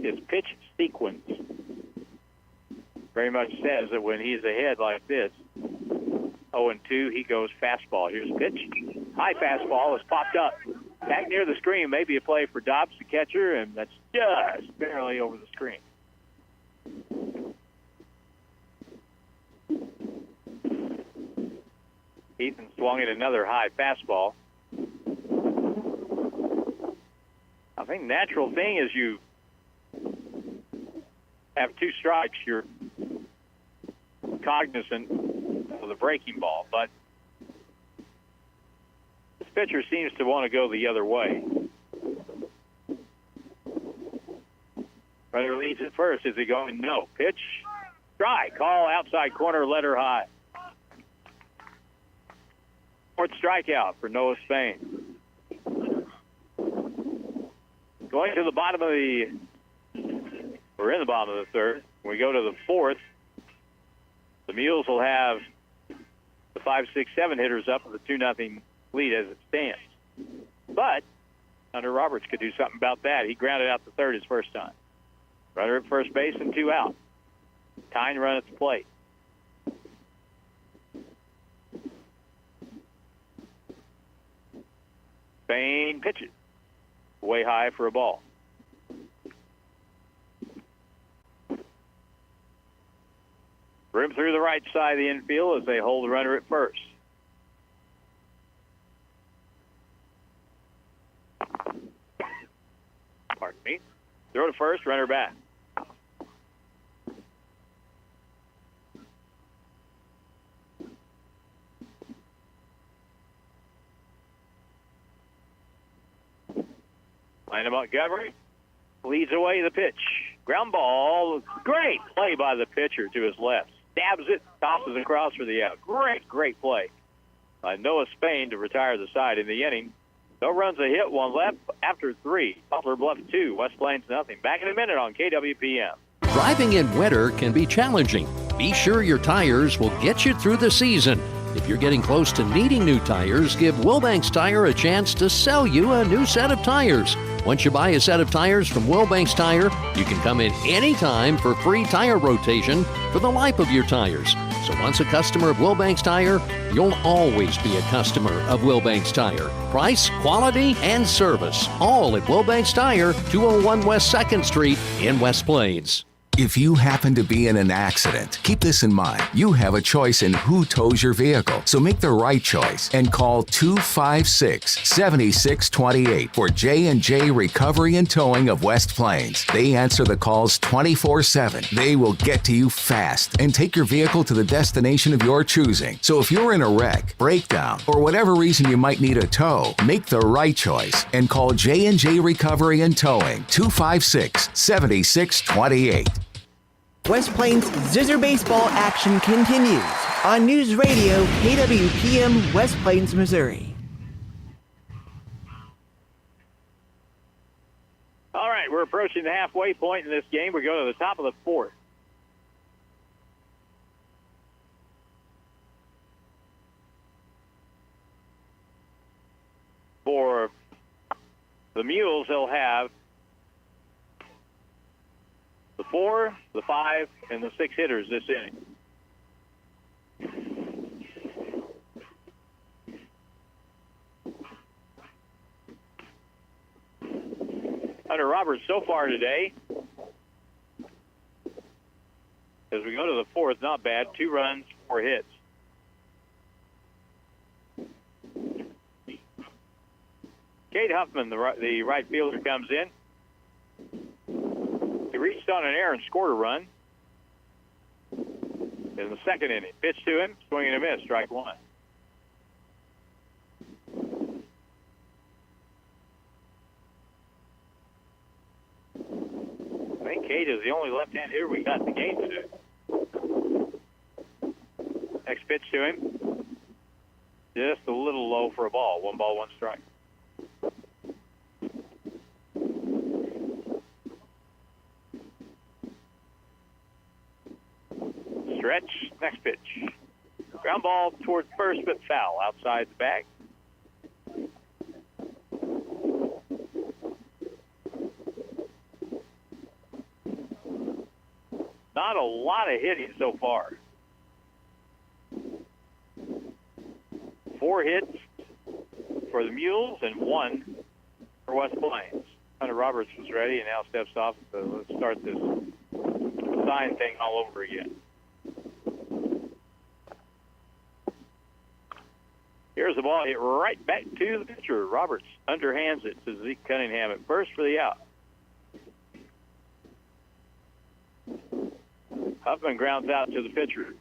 His pitch sequence very much says that when he's ahead like this, 0-2, he goes fastball. Here's pitch. High fastball is popped up. Back near the screen, maybe a play for Dobbs, the catcher, and that's just barely over the screen. Ethan swung at another high fastball. I think natural thing is you have two strikes, you're cognizant of the breaking ball, but this pitcher seems to want to go the other way. Runner leads at first. Is he going? No. Pitch. Strike. Call outside corner, letter high. Fourth strikeout for Noah Spain. Going to the bottom of we're in the bottom of the third. When we go to the fourth, the Mules will have the 5, 6, 7 hitters up with a 2-0 lead as it stands. But Hunter Roberts could do something about that. He grounded out the third his first time. Runner at first base and 2 out. Tying run at the plate. Spain pitches. Way high for a ball. Room through the right side of the infield as they hold the runner at first. Pardon me. Throw to first, runner back. Landon Montgomery leads away the pitch. Ground ball. Great play by the pitcher to his left. Stabs it, tosses across for the out. Great play by Noah Spain to retire the side in the inning. No runs, a hit, 1 left after 3. Poplar Bluff 2, West Plains nothing. Back in a minute on KWPM. Driving in winter can be challenging. Be sure your tires will get you through the season. If you're getting close to needing new tires, give Wilbanks Tire a chance to sell you a new set of tires. Once you buy a set of tires from Wilbanks Tire, you can come in anytime for free tire rotation for the life of your tires. So once a customer of Wilbanks Tire, you'll always be a customer of Wilbanks Tire. Price, quality, and service, all at Wilbanks Tire, 201 West 2nd Street in West Plains. If you happen to be in an accident, keep this in mind. You have a choice in who tows your vehicle, so make the right choice and call 256-7628 for J&J Recovery and Towing of West Plains. They answer the calls 24/7. They will get to you fast and take your vehicle to the destination of your choosing. So if you're in a wreck, breakdown, or whatever reason you might need a tow, make the right choice and call J&J Recovery and Towing 256-7628. West Plains Zizzer baseball action continues on News Radio KWPM West Plains, Missouri. All right, we're approaching the halfway point in this game. We go to the top of the fourth. For the Mules, they'll have the 4, the 5, and the 6 hitters this inning. Hunter Roberts so far today, as we go to the fourth, not bad. 2 runs, 4 hits. Cade Huffman, the right fielder, comes in. He reached on an error and scored a run in the second inning. Pitch to him, swing and a miss, strike 1. I think Cade is the only left-hand hitter we got in the game today. Next pitch to him. Just a little low for a ball. 1 ball, 1 strike. Stretch. Next pitch. Ground ball towards first, but foul outside the bag. Not a lot of hitting so far. 4 hits for the Mules and 1 for West Plains. Hunter Roberts was ready and now steps off. So let's start this sign thing all over again. Here's the ball hit right back to the pitcher. Roberts underhands it to Zeke Cunningham at first for the out. Huffman grounds out to the pitcher.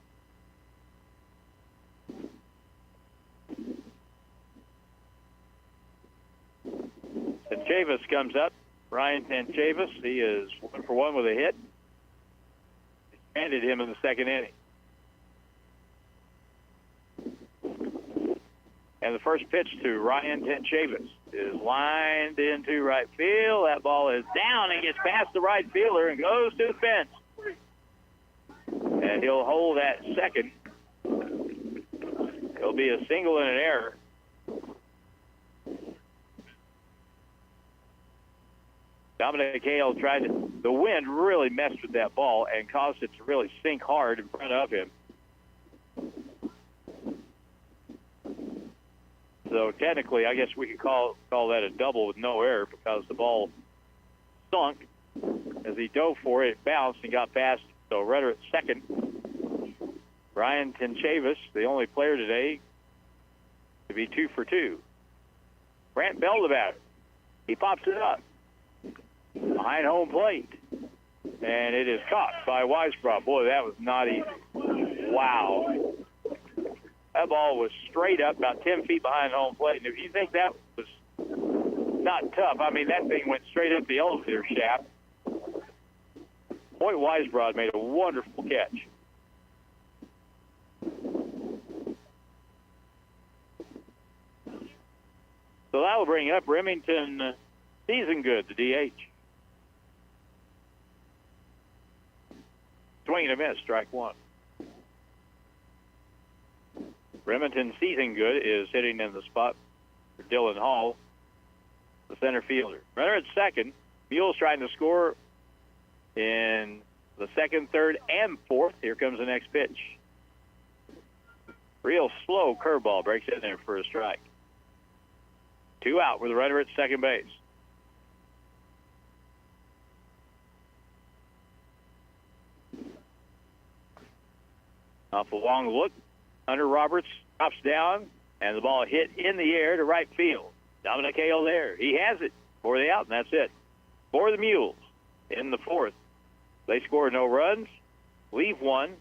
Tanchavis comes up. Ryan Tanchavis, he is 1 for 1 with a hit. Handed him in the second inning. And the first pitch to Ryan Tanchavis is lined into right field. That ball is down and gets past the right fielder and goes to the fence. And he'll hold that second. It'll be a single and an error. Dominic Hale tried to, the wind really messed with that ball and caused it to really sink hard in front of him. So technically, I guess we could call that a double with no error because the ball sunk. As he dove for it, it bounced and got past. So runner at second. Ryan Tanchavis, the only player today to be 2 for 2. Brant Bell the batter. He pops it up behind home plate, and it is caught by Weisbrod. Boy, that was not easy. Wow. That ball was straight up about 10 feet behind home plate. And if you think that was not tough, I mean, that thing went straight up the elevator shaft. Boy, Weisbrod made a wonderful catch. So that will bring up Remington Season Good, the DH. Swing and a miss, strike 1. Remington Season Good is hitting in the spot for Dylan Hall, the center fielder. Runner at second. Mules trying to score in the second, third, and fourth. Here comes the next pitch. Real slow curveball breaks in there for a strike. 2 out with a runner at second base. Off a long look, Hunter Roberts drops down, and the ball hit in the air to right field. Dominic Hale there. He has it for the out, and that's it. For the Mules in the fourth. They score no runs, leave 1,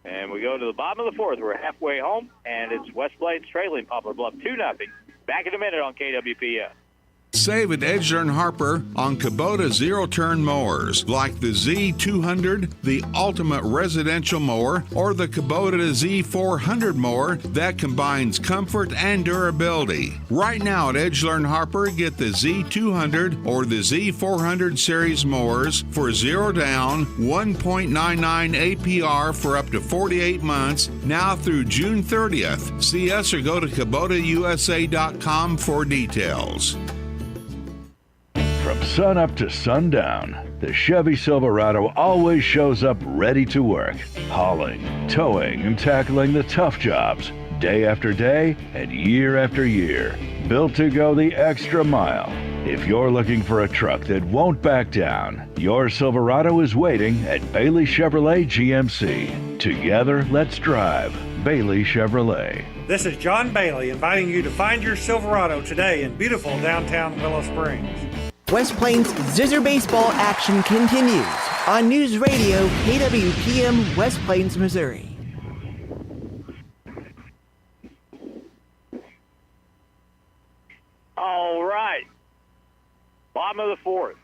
and we go to the bottom of the fourth. We're halfway home, and it's West Plains trailing Poplar Bluff 2-0. Back in a minute on KWPN. Save at Edgeler and Harper on Kubota zero-turn mowers like the Z200, the ultimate residential mower, or the Kubota Z400 mower that combines comfort and durability. Right now at Edgeler and Harper, get the Z200 or the Z400 series mowers for 0 down, 1.99 APR for up to 48 months, now through June 30th. See us or go to KubotaUSA.com for details. From sun up to sundown, the Chevy Silverado always shows up ready to work, hauling, towing, and tackling the tough jobs day after day and year after year. Built to go the extra mile. If you're looking for a truck that won't back down, your Silverado is waiting at Bailey Chevrolet GMC. Together, let's drive Bailey Chevrolet. This is John Bailey inviting you to find your Silverado today in beautiful downtown Willow Springs. West Plains Zizzer baseball action continues on News Radio KWPM West Plains, Missouri. All right. Bottom of the fourth.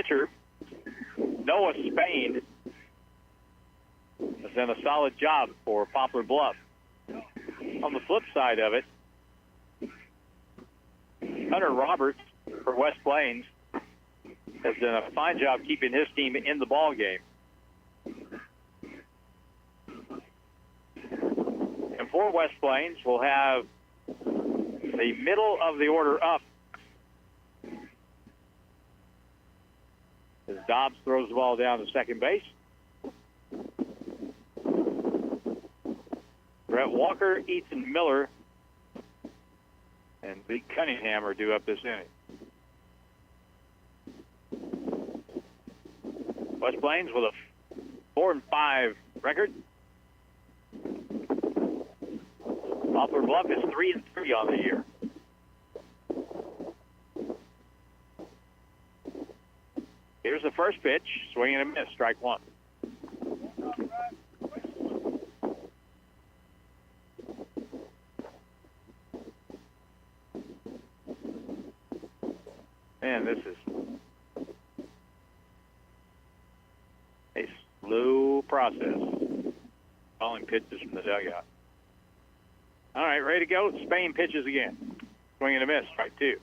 pitcher, Noah Spain, has done a solid job for Poplar Bluff. On the flip side of it, Hunter Roberts for West Plains has done a fine job keeping his team in the ball game. And for West Plains, we'll have the middle of the order up as Dobbs throws the ball down to second base. Brett Walker, Ethan Miller, and Lee Cunningham are due up this inning. West Plains with a 4-5 record. Poplar Bluff is 3-3 on the year. Here's the first pitch, swing and a miss, strike one. Man, this is a slow process. Calling pitches from the dugout. All right, ready to go. Spain pitches again. Swing and a miss, strike two.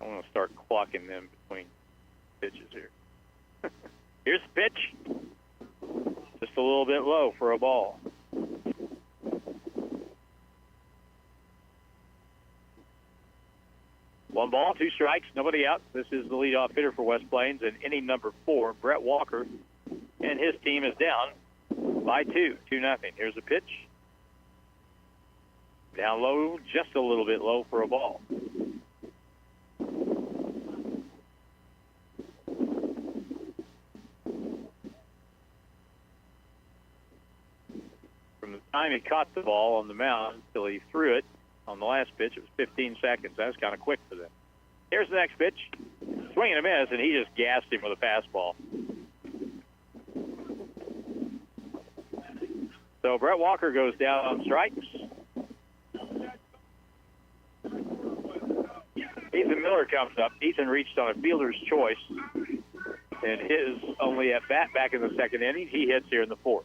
I want to start clocking them between pitches here. Here's the pitch. Just a little bit low for a ball. One ball, two strikes, nobody out. This is the leadoff hitter for West Plains, and inning number 4, Brett Walker, and his team is down by 2-0. Here's the pitch. Down low, just a little bit low for a ball. From the time he caught the ball on the mound until he threw it on the last pitch, it was 15 seconds. That was kind of quick for them. Here's the next pitch. Swing and a miss, and he just gassed him with a fastball. So Brett Walker goes down on strikes. Ethan Miller comes up. Ethan reached on a fielder's choice, and his only at bat back in the second inning. He hits here in the 4th.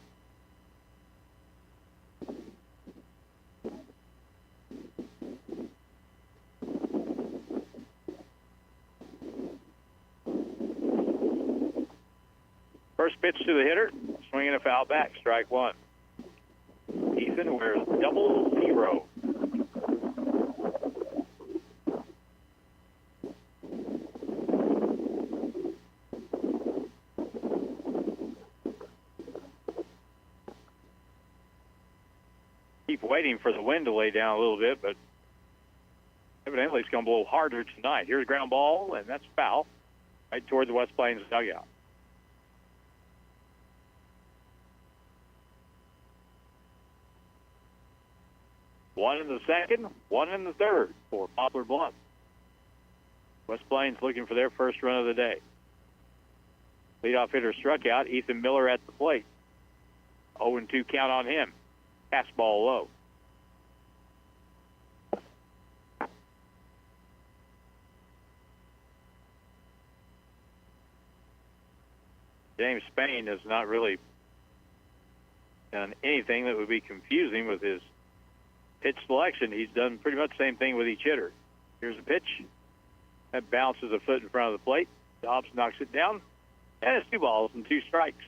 First pitch to the hitter, swinging a foul back, strike one. Ethan wears 00. Keep waiting for the wind to lay down a little bit, but evidently it's going to blow harder tonight. Here's a ground ball, and that's foul, right toward the West Plains dugout. One in the second, one in the third for Poplar Bluff. West Plains looking for their first run of the day. Leadoff hitter struck out. Ethan Miller at the plate. 0-2 count on him. Fastball low. James Spain has not really done anything that would be confusing with his pitch selection. He's done pretty much the same thing with each hitter. Here's a pitch. That bounces a foot in front of the plate. Dobbs knocks it down. And it's 2 balls and 2 strikes.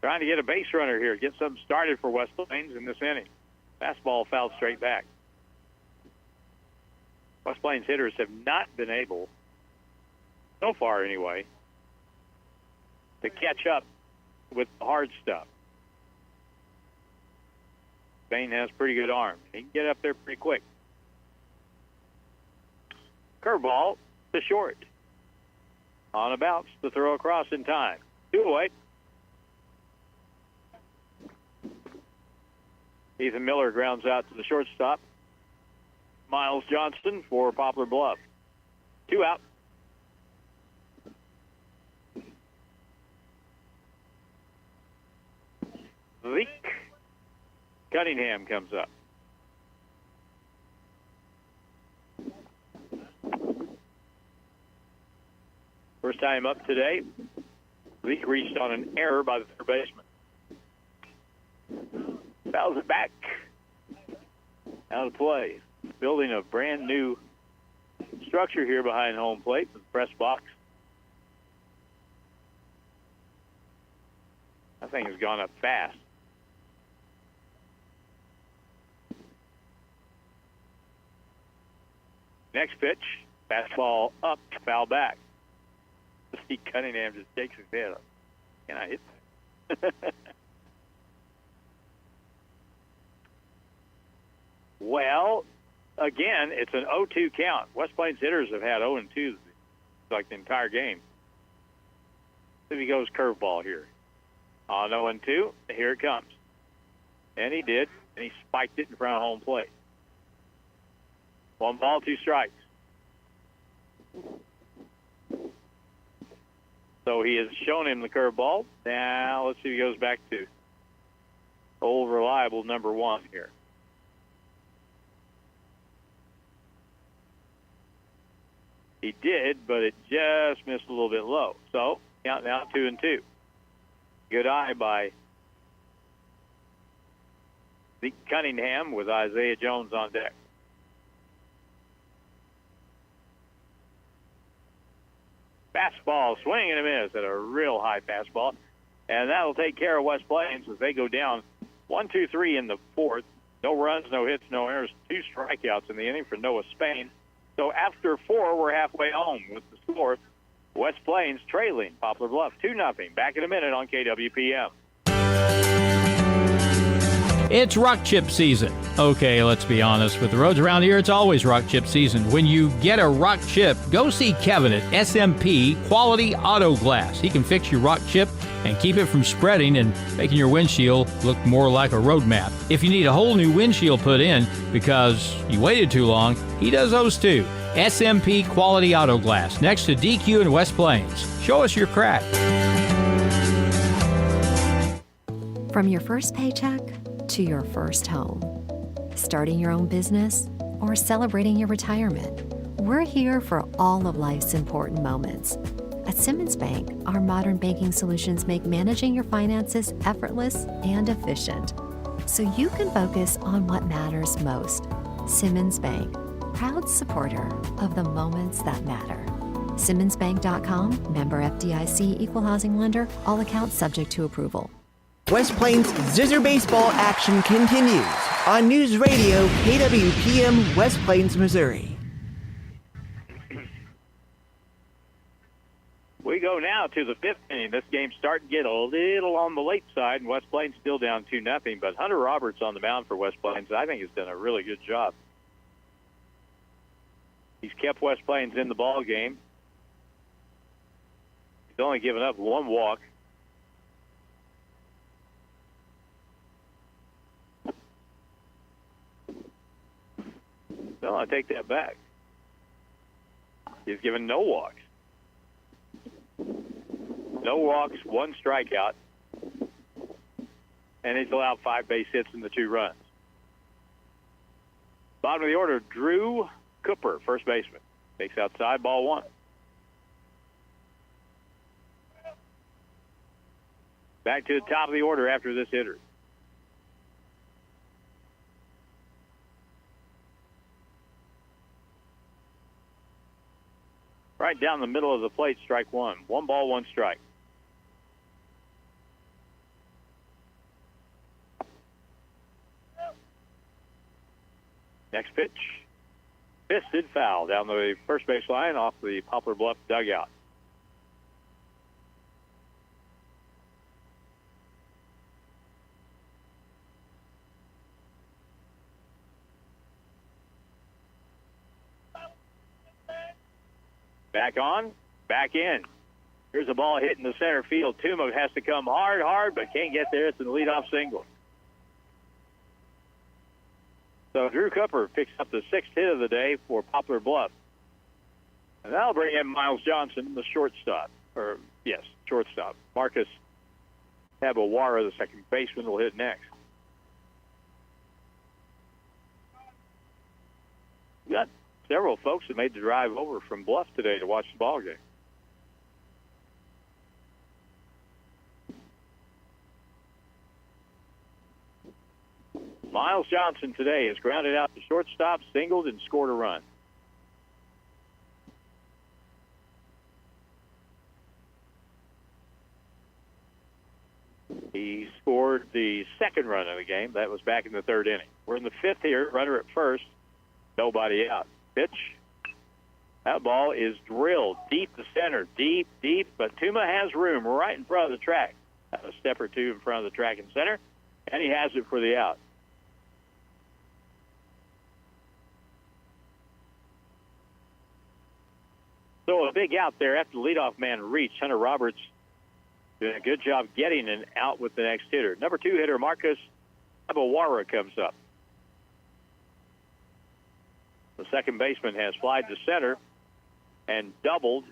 Trying to get a base runner here. Get something started for West Plains in this inning. Fastball fouled straight back. West Plains hitters have not been able, so far anyway, to catch up with the hard stuff. Spain has pretty good arm. He can get up there pretty quick. Curveball to short. On a bounce to throw across in time. 2 away. Ethan Miller grounds out to the shortstop. Miles Johnston for Poplar Bluff. 2 out. Zeke Cunningham comes up. First time up today. Zeke reached on an error by the third baseman. Fouls it back. Out of play. Building a brand new structure here behind home plate with the press box. That thing has gone up fast. Next pitch, fastball up, foul back. Steve Cunningham just shakes his head up. Can I hit that? Well, again, it's an 0-2 count. West Plains hitters have had 0-2 like the entire game. So he goes curveball here. On 0-2, here it comes. And he did, and he spiked it in front of home plate. 1 ball, 2 strikes. So he has shown him the curveball. Now let's see if he goes back to old reliable number 1 here. He did, but it just missed a little bit low. So count now 2-2. Good eye by Zeke Cunningham with Isaiah Jones on deck. Fastball, swing and a miss at a real high fastball. And that'll take care of West Plains as they go down 1-2-3 in the fourth. No runs, no hits, no errors, 2 strikeouts in the inning for Noah Spain. So after 4, we're halfway home with the score. West Plains trailing Poplar Bluff 2-0. Back in a minute on KWPM. It's rock chip season. Okay, let's be honest. With the roads around here, it's always rock chip season. When you get a rock chip, go see Kevin at SMP Quality Auto Glass. He can fix your rock chip and keep it from spreading and making your windshield look more like a road map. If you need a whole new windshield put in because you waited too long, he does those too. SMP Quality Auto Glass, next to DQ in West Plains. Show us your crack. From your first paycheck to your first home, starting your own business, or celebrating your retirement, we're here for all of life's important moments. At Simmons Bank, our modern banking solutions make managing your finances effortless and efficient, so you can focus on what matters most. Simmons Bank, proud supporter of the moments that matter. SimmonsBank.com, member FDIC, equal housing lender, all accounts subject to approval. West Plains Zizzer baseball action continues on News Radio KWPM West Plains, Missouri. We go now to the 5th inning. This game's starting to get a little on the late side, and West Plains still down 2-0. But Hunter Roberts on the mound for West Plains, I think, has done a really good job. He's kept West Plains in the ball game. He's only given up 1 walk. No, I take that back. He's given no walks. No walks, 1 strikeout. And he's allowed 5 base hits and the 2 runs. Bottom of the order, Drew Cooper, first baseman. Takes outside, ball 1. Back to the top of the order after this hitter. Right down the middle of the plate, strike 1. 1 ball, 1 strike. Next pitch. Fisted foul down the first base line off the Poplar Bluff dugout. Back on, back in. Here's a ball hitting the center field. Tuma has to come hard, but can't get there. It's in the leadoff single. So Drew Cooper picks up the 6th hit of the day for Poplar Bluff. And that'll bring in Miles Johnson, the shortstop. Shortstop. Marcus Tabawara, the second baseman, will hit next. We got several folks that made the drive over from Bluff today to watch the ball game. Miles Johnson today has grounded out the shortstop, singled, and scored a run. He scored the second run of the game. That was back in the 3rd inning. We're in the 5th here. Runner at first. Nobody out. Pitch. That ball is drilled deep to center. Deep, but Tuma has room right in front of the track. A step or two in front of the track and center. And he has it for the out. So a big out there after the leadoff man reached. Hunter Roberts doing a good job getting an out with the next hitter. Number 2 hitter, Marcus Abawara, comes up. The second baseman has flied to center and doubled,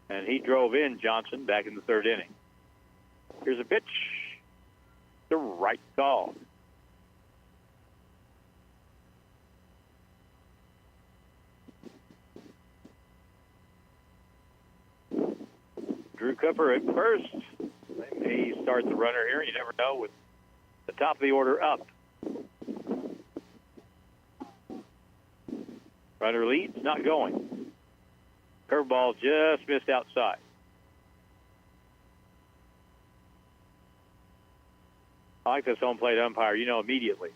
and he drove in Johnson back in the 3rd inning. Here's a pitch. The right call. Drew Cooper at first. They may start the runner here. You never know with the top of the order up. Runner leads, not going. Curveball just missed outside. I like this home plate umpire. You know immediately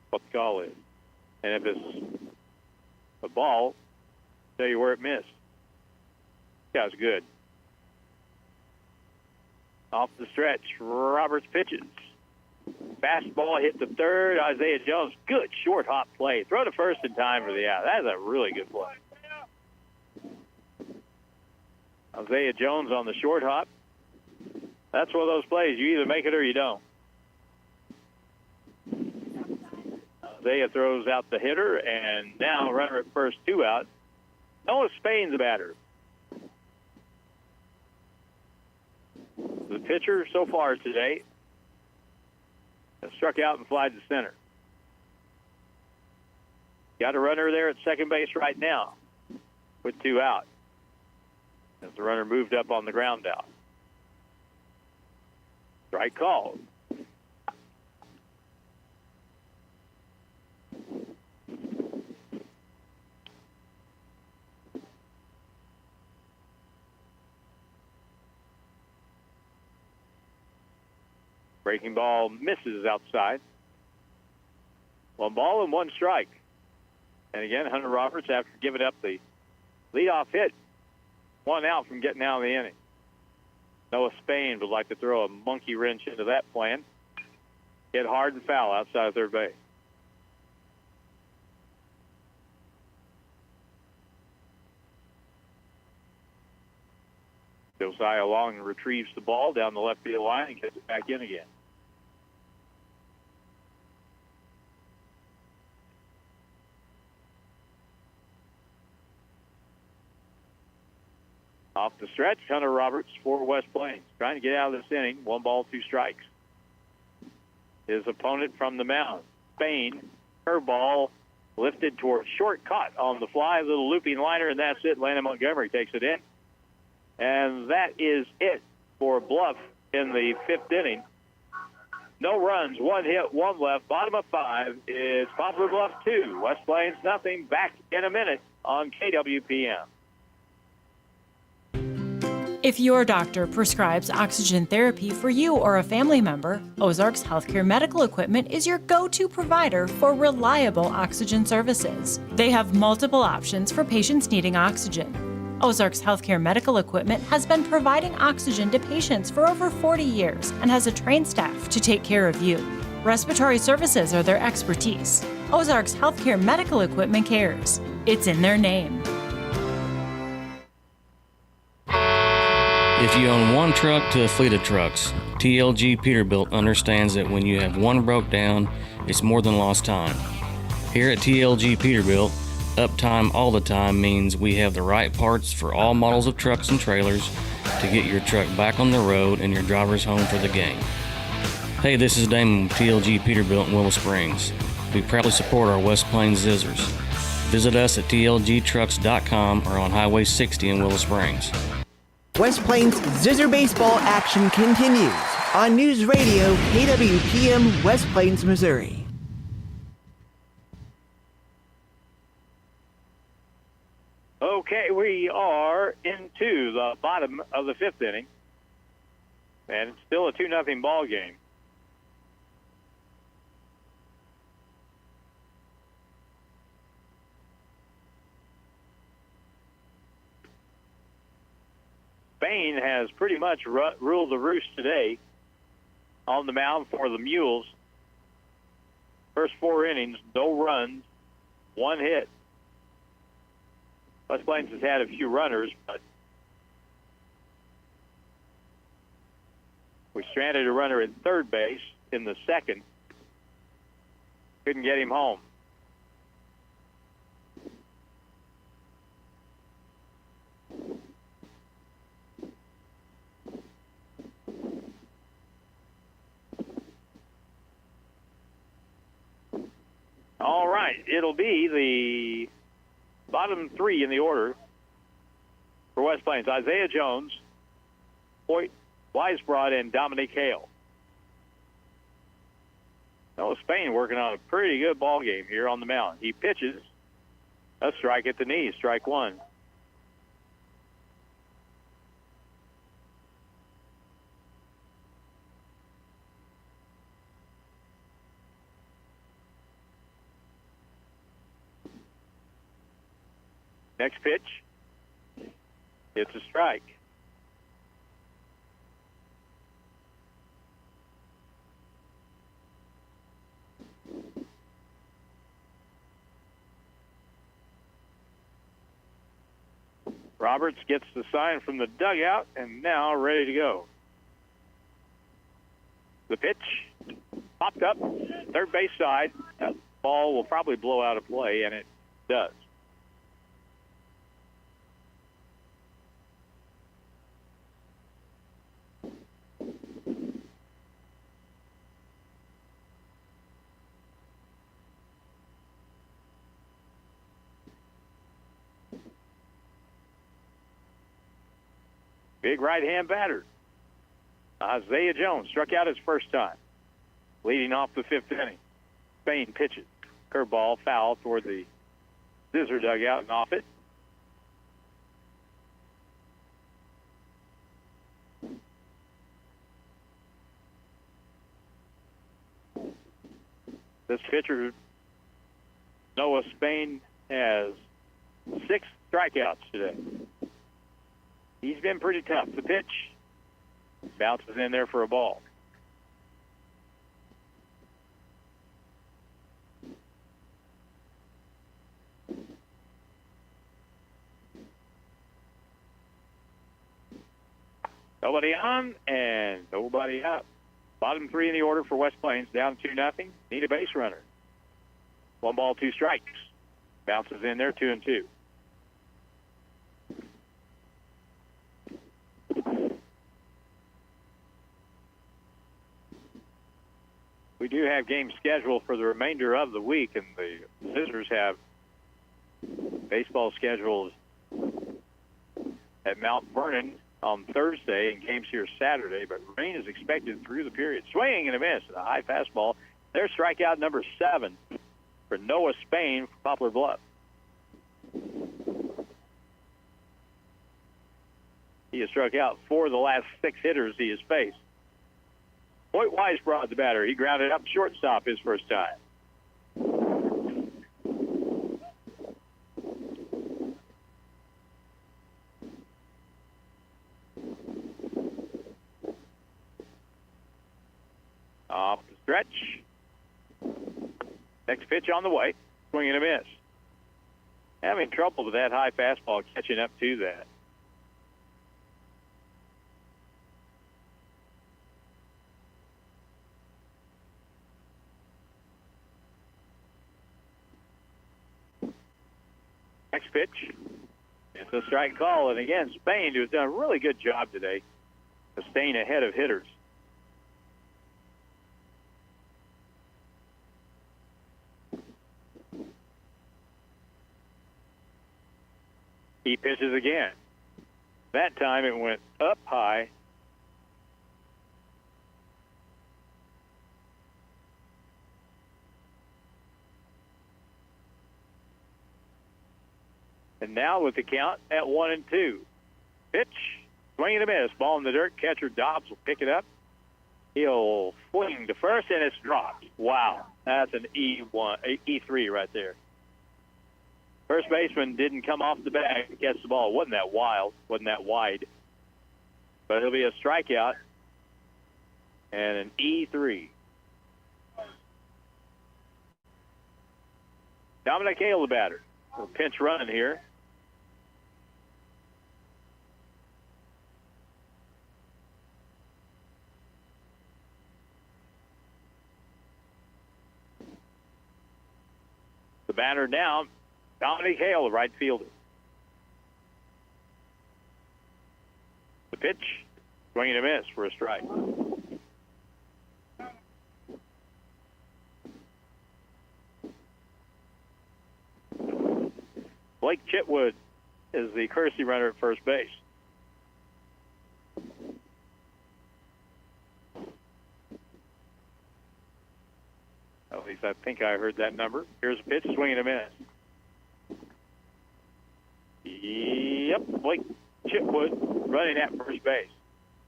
what the call is. And if it's a ball, tell you where it missed. Yeah, it's good. Off the stretch, Roberts pitches. Fastball hit the third. Isaiah Jones, good short hop play. Throw to first in time for the out. That is a really good play. Isaiah Jones on the short hop. That's one of those plays. You either make it or you don't. Isaiah throws out the hitter, and now runner at first, 2 out. Noah Spain's the batter. The pitcher so far today has struck out and flied to center. Got a runner there at second base right now with 2 out as the runner moved up on the ground out. Strike called. Breaking ball misses outside. 1 ball and 1 strike. And again, Hunter Roberts, after giving up the leadoff hit, 1 out from getting out of the inning. Noah Spain would like to throw a monkey wrench into that plan. Hit hard and foul outside of third base. Josiah Long retrieves the ball down the left field line and gets it back in again. Off the stretch, Hunter Roberts for West Plains. Trying to get out of this inning. 1 ball, 2 strikes. His opponent from the mound, Spain, curveball lifted toward short, caught on the fly, little looping liner, and that's it. Landon Montgomery takes it in. And that is it for Bluff in the 5th inning. No runs, 1 hit, 1 left. Bottom of 5 is Poplar Bluff 2. West Plains nothing. Back in a minute on KWPM. If your doctor prescribes oxygen therapy for you or a family member, Ozarks Healthcare Medical Equipment is your go-to provider for reliable oxygen services. They have multiple options for patients needing oxygen. Ozarks Healthcare Medical Equipment has been providing oxygen to patients for over 40 years and has a trained staff to take care of you. Respiratory services are their expertise. Ozarks Healthcare Medical Equipment cares. It's in their name. If you own 1 truck to a fleet of trucks, TLG Peterbilt understands that when you have 1 broke down, it's more than lost time. Here at TLG Peterbilt, uptime all the time means we have the right parts for all models of trucks and trailers to get your truck back on the road and your drivers home for the game. Hey, this is Damon with TLG Peterbilt in Willow Springs. We proudly support our West Plains Zizzers. Visit us at tlgtrucks.com or on Highway 60 in Willow Springs. West Plains Zizzer baseball action continues on News Radio KWPM West Plains, Missouri. Okay, we are into the bottom of the fifth inning, and it's still a 2-0 ball game. Spain has pretty much ruled the roost today on the mound for the Mules. First 4 innings, no runs, 1 hit. West Plains has had a few runners, but we stranded a runner at third base in the second. Couldn't get him home. All right, it'll be the bottom 3 in the order for West Plains. Isaiah Jones, Hoyt Weisbrod, and Dominique Hale. Noah Spain working on a pretty good ball game here on the mound. He pitches a strike at the knee, strike 1. Next pitch, it's a strike. Roberts gets the sign from the dugout and now ready to go. The pitch popped up, third base side. That ball will probably blow out of play, and it does. Big right-hand batter. Isaiah Jones struck out his first time, leading off the 5th inning. Spain pitches. Curveball foul toward the Zizzer dugout and off it. This pitcher, Noah Spain, has 6 strikeouts today. He's been pretty tough. The pitch bounces in there for a ball. Nobody on and nobody out. Bottom 3 in the order for West Plains, down 2-0. Need a base runner. 1 ball, 2 strikes. Bounces in there, 2-2. We do have games scheduled for the remainder of the week, and the Zizzers have baseball scheduled at Mount Vernon on Thursday and games here Saturday, but rain is expected through the period. Swinging and a miss, a high fastball. There's strikeout number 7 for Noah Spain from Poplar Bluff. He has struck out 4 of the last 6 hitters he has faced. Hoyt Weisbrod, the batter. He grounded up shortstop his first time. Off the stretch. Next pitch on the way. Swing and a miss. Having trouble with that high fastball catching up to that. Next pitch. It's a strike call. And again, Spain, who's done a really good job today of staying ahead of hitters. He pitches again. That time it went up high. And now with the count at 1-2. Pitch, swing and a miss. Ball in the dirt. Catcher Dobbs will pick it up. He'll swing to first, and it's dropped. Wow, that's an E3 right there. First baseman didn't come off the bag to catch the ball. Wasn't that wild? Wasn't that wide? But it'll be a strikeout and an E3. Dominic Hale, the batter. A pinch running here. The batter now, Dominic Hale, the right fielder. The pitch, swing and a miss for a strike. Blake Chitwood is the courtesy runner at first base. At least I think I heard that number. Here's a pitch, swing and a miss. Yep, Blake Chitwood running at first base.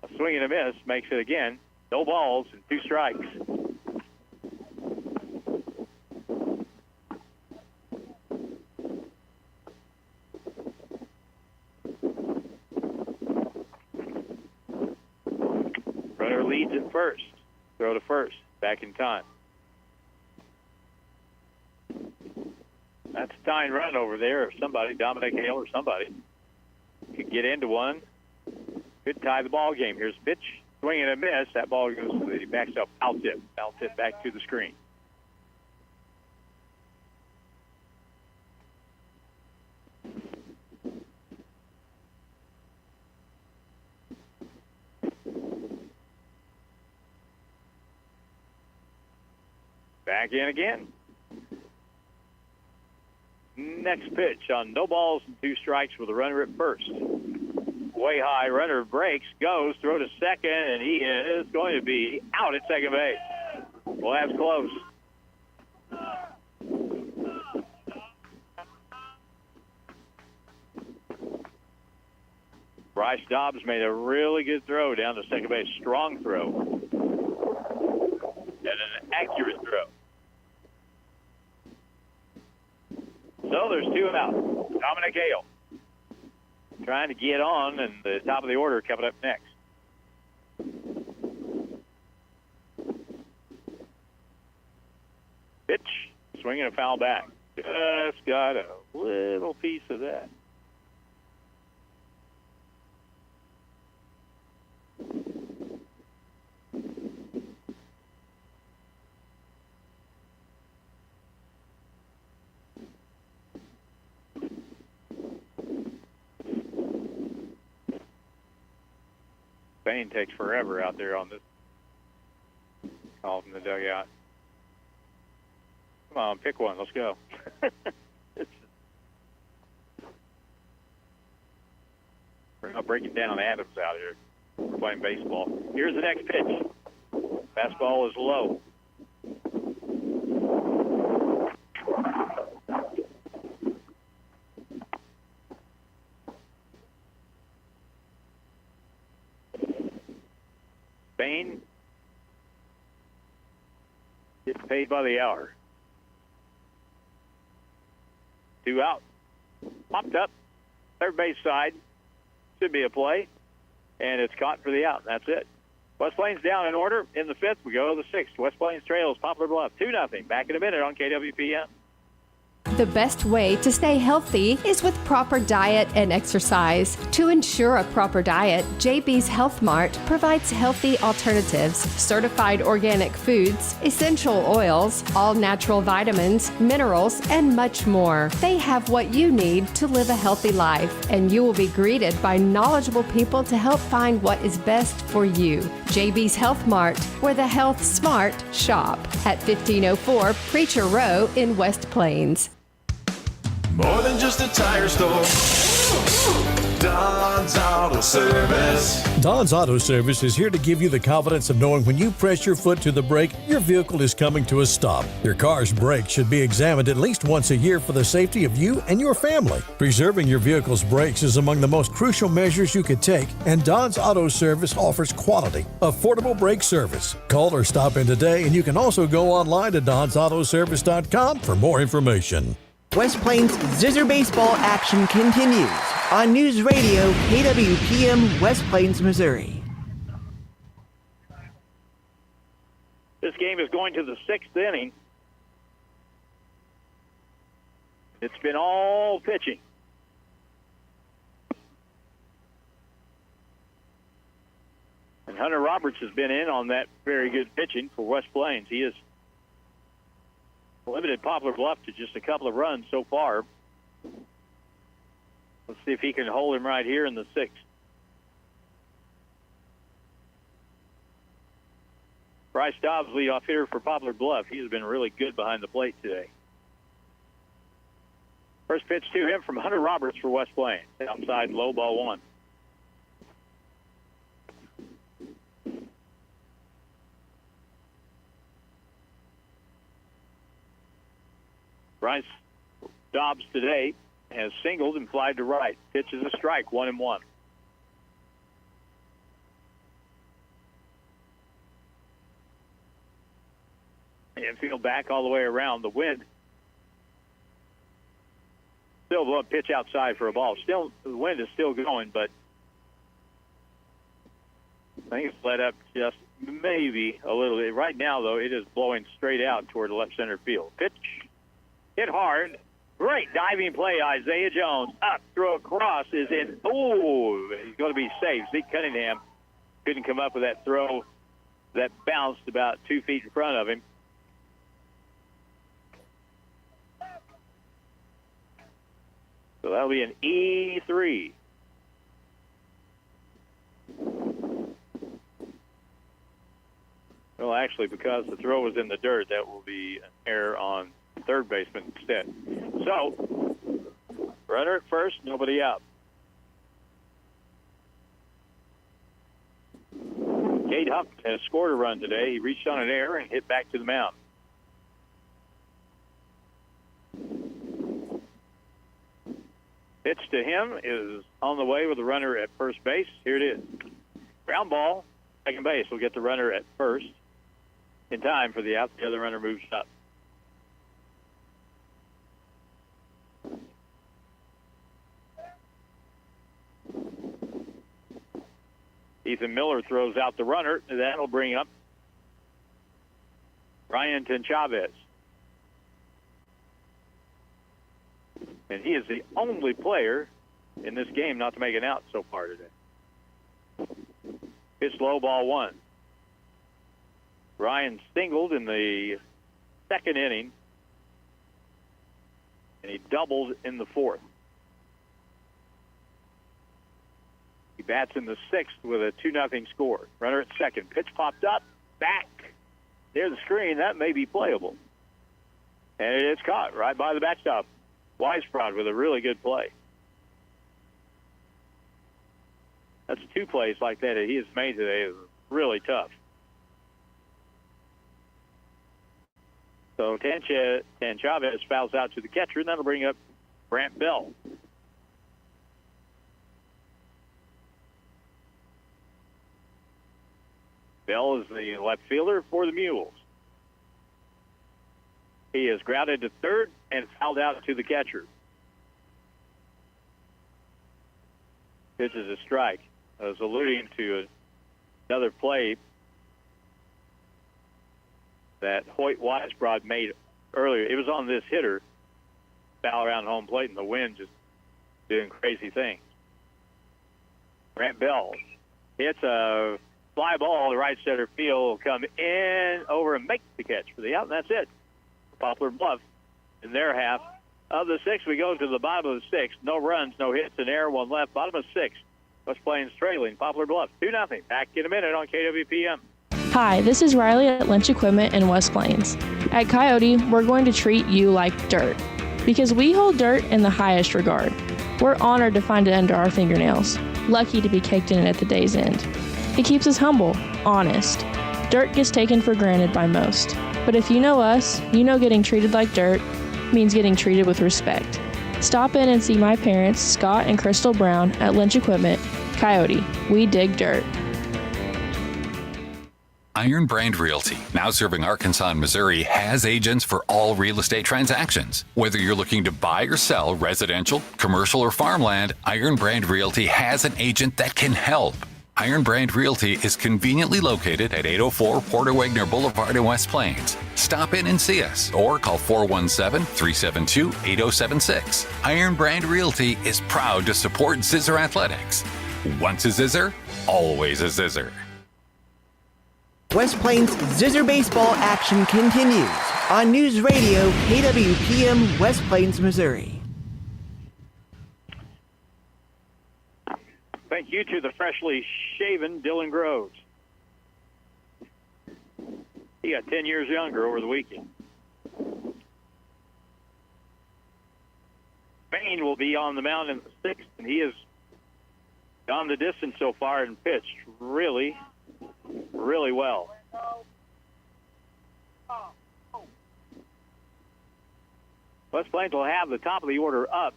A swing and a miss makes it again. No balls and 2 strikes. Runner leads at first. Throw to first. Back in time. That's a tying run over there. If somebody, Dominic Hale or somebody, could get into one, could tie the ball game. Here's a pitch, swing and a miss. That ball goes to the backstop, foul tip back to the screen. Back in again. Next pitch on no balls and 2 strikes with a runner at first. Way high, runner breaks, goes, throw to second, and he is going to be out at second base. Well, that's close. Bryce Dobbs made a really good throw down to second base. Strong throw. And an accurate throw. So there's 2 out. Dominic Hale trying to get on, and the top of the order coming up next. Pitch, swinging a foul back. Just got a little piece of that. Spain takes forever out there on this call from the dugout. Come on, pick one. Let's go. We're not breaking down Adams out here. We're playing baseball. Here's the next pitch. Fastball is low. Spain gets paid by the hour. 2 out. Popped up. Third base side. Should be a play. And it's caught for the out. That's it. West Plains down in order. In the 5th, we go to the 6th. West Plains trails Poplar Bluff 2-0. Back in a minute on KWPN. The best way to stay healthy is with proper diet and exercise. To ensure a proper diet, JB's Health Mart provides healthy alternatives, certified organic foods, essential oils, all natural vitamins, minerals, and much more. They have what you need to live a healthy life, and you will be greeted by knowledgeable people to help find what is best for you. JB's Health Mart, where the health smart shop, at 1504 Preacher Row in West Plains. More than just a tire store. Don's Auto Service. Don's Auto Service is here to give you the confidence of knowing when you press your foot to the brake, your vehicle is coming to a stop. Your car's brakes should be examined at least once a year for the safety of you and your family. Preserving your vehicle's brakes is among the most crucial measures you could take, and Don's Auto Service offers quality, affordable brake service. Call or stop in today, and you can also go online to donsautoservice.com for more information. West Plains Zizzer baseball action continues on News Radio KWPM West Plains, Missouri. This game is going to the 6th inning. It's been all pitching. And Hunter Roberts has been in on that very good pitching for West Plains. He has limited Poplar Bluff to just a couple of runs so far. Let's see if he can hold him right here in the 6th. Bryce Dobbs, leadoff hitter for Poplar Bluff. He's been really good behind the plate today. First pitch to him from Hunter Roberts for West Plains. Outside, low, ball 1. Bryce Dobbs today has singled and flied to right. Pitch is a strike, 1-1. Infield back all the way around. The wind still blow a pitch outside for a ball. Still, the wind is still going, but I think it's let up just maybe a little bit. Right now, though, it is blowing straight out toward the left center field. Pitch hit hard. Great diving play, Isaiah Jones. Up, throw across is in. Oh, he's going to be safe. Zeke Cunningham couldn't come up with that throw that bounced about 2 feet in front of him. So that'll be an E3. Well, actually, because the throw was in the dirt, that will be an error on third baseman instead. So, runner at first, nobody out. Cade Huff has scored a run today. He reached on an error and hit back to the mound. Pitch to him is on the way with the runner at first base. Here it is. Ground ball, second base will get the runner at first in time for the out. The other runner moves up. Ethan Miller throws out the runner. That'll bring up Ryan Chavez. And he is the only player in this game not to make an out so far today. Pitch low, ball 1. Ryan singled in the 2nd inning, and he doubled in the 4th. He bats in the 6th with a 2-0 score. Runner at second. Pitch popped up, back near the screen. That may be playable. And it's caught right by the backstop. Weisbrod with a really good play. That's 2 plays like that he has made today. It was really tough. So Chavez fouls out to the catcher, and that'll bring up Brant Bell. Bell is the left fielder for the Mules. He is grounded to third and fouled out to the catcher. This is a strike. I was alluding to another play that Hoyt Weisbrod made earlier. It was on this hitter. foul around home plate, and the wind just doing crazy things. Grant Bell hits a fly ball to right center field, will come in, over, and make the catch for the out, and that's it. Poplar Bluff in their half of the sixth. We go to the bottom of the sixth. No runs, no hits in air, one left. Bottom of sixth. West Plains trailing Poplar Bluff 2-0. Back in a minute on KWPM. Hi, this is Riley at Lynch Equipment in West Plains. At Coyote, we're going to treat you like dirt because we hold dirt in the highest regard. We're honored to find it under our fingernails, lucky to be caked in it at the day's end. It keeps us humble, honest. Dirt gets taken for granted by most. But if you know us, you know getting treated like dirt means getting treated with respect. Stop in and see my parents, Scott and Crystal Brown, at Lynch Equipment. Coyote, we dig dirt. Iron Brand Realty, now serving Arkansas and Missouri, has agents for all real estate transactions. Whether you're looking to buy or sell residential, commercial, or farmland, Iron Brand Realty has an agent that can help. Iron Brand Realty is conveniently located at 804 Porter Wagner Boulevard in West Plains. Stop in and see us or call 417-372-8076. Iron Brand Realty is proud to support Zizzer Athletics. Once a Zizzer, always a Zizzer. West Plains Zizzer baseball action continues on News Radio KWPM West Plains, Missouri. Thank you to the freshly shaven Dylan Groves. He got 10 years younger over the weekend. Bain will be on the mound in the sixth, and he has gone the distance so far and pitched really well. West Plains will have the top of the order up.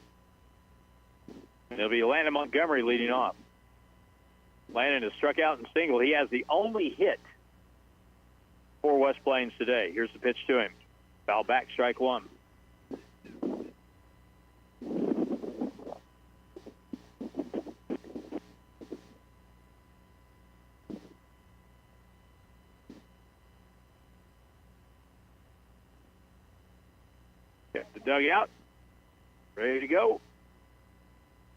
And it'll be Landon Montgomery leading off. Landon has struck out and singled. He has the only hit for West Plains today. Here's the pitch to him. Foul back, strike one. Get the dugout. Ready to go.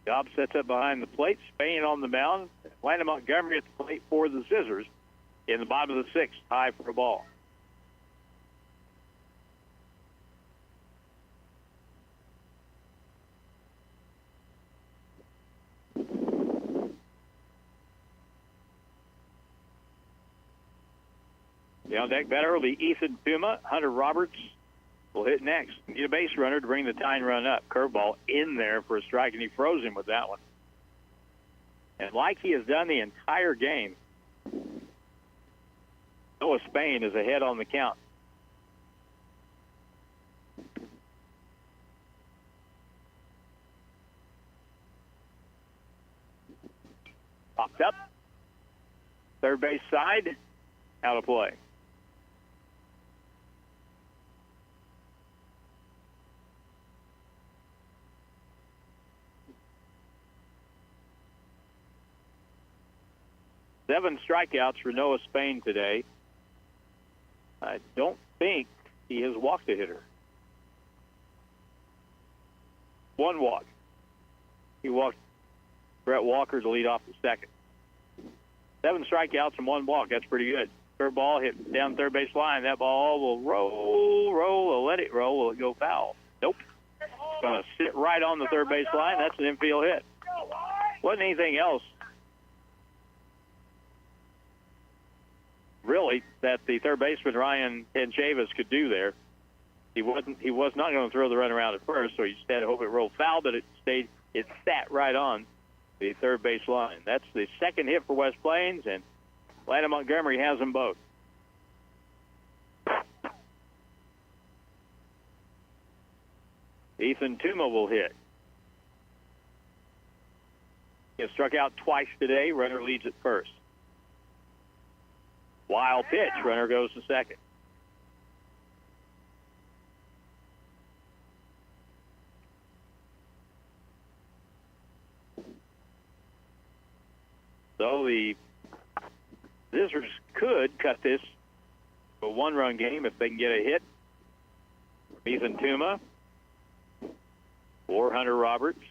Dobbs sets up behind the plate. Spain on the mound. Landon Montgomery at the plate for the Zizzers in the bottom of the sixth. High for a ball. The on deck batter will be Ethan Puma. Hunter Roberts will hit next. Need a base runner to bring the tying run up. Curveball in there for a strike, and he froze him with that one. And like he has done the entire game, Noah Spain is ahead on the count. Popped up. Third base side. Out of play. Seven strikeouts for Noah Spain today. I don't think he has walked a hitter. One walk. He walked Brett Walker to lead off the second. 7 strikeouts and 1 walk. That's pretty good. Curveball hit down third base line. That ball will roll. Will let it roll. Will it go foul? Nope. Going to sit right on the third base line. That's an infield hit. Wasn't anything else really that the third baseman Ryan Tenchavis could do there. He was not going to throw the run around at first, so he just had to hope it rolled foul, but it sat right on the third base line. That's the second hit for West Plains, and Landon Montgomery has them both. Ethan Tuma will hit. He has struck out twice today. Runner leads at first. Wild pitch. Runner goes to second. So the Zizzers could cut this to a 1-run game if they can get a hit from Ethan Tuma. or Hunter Roberts,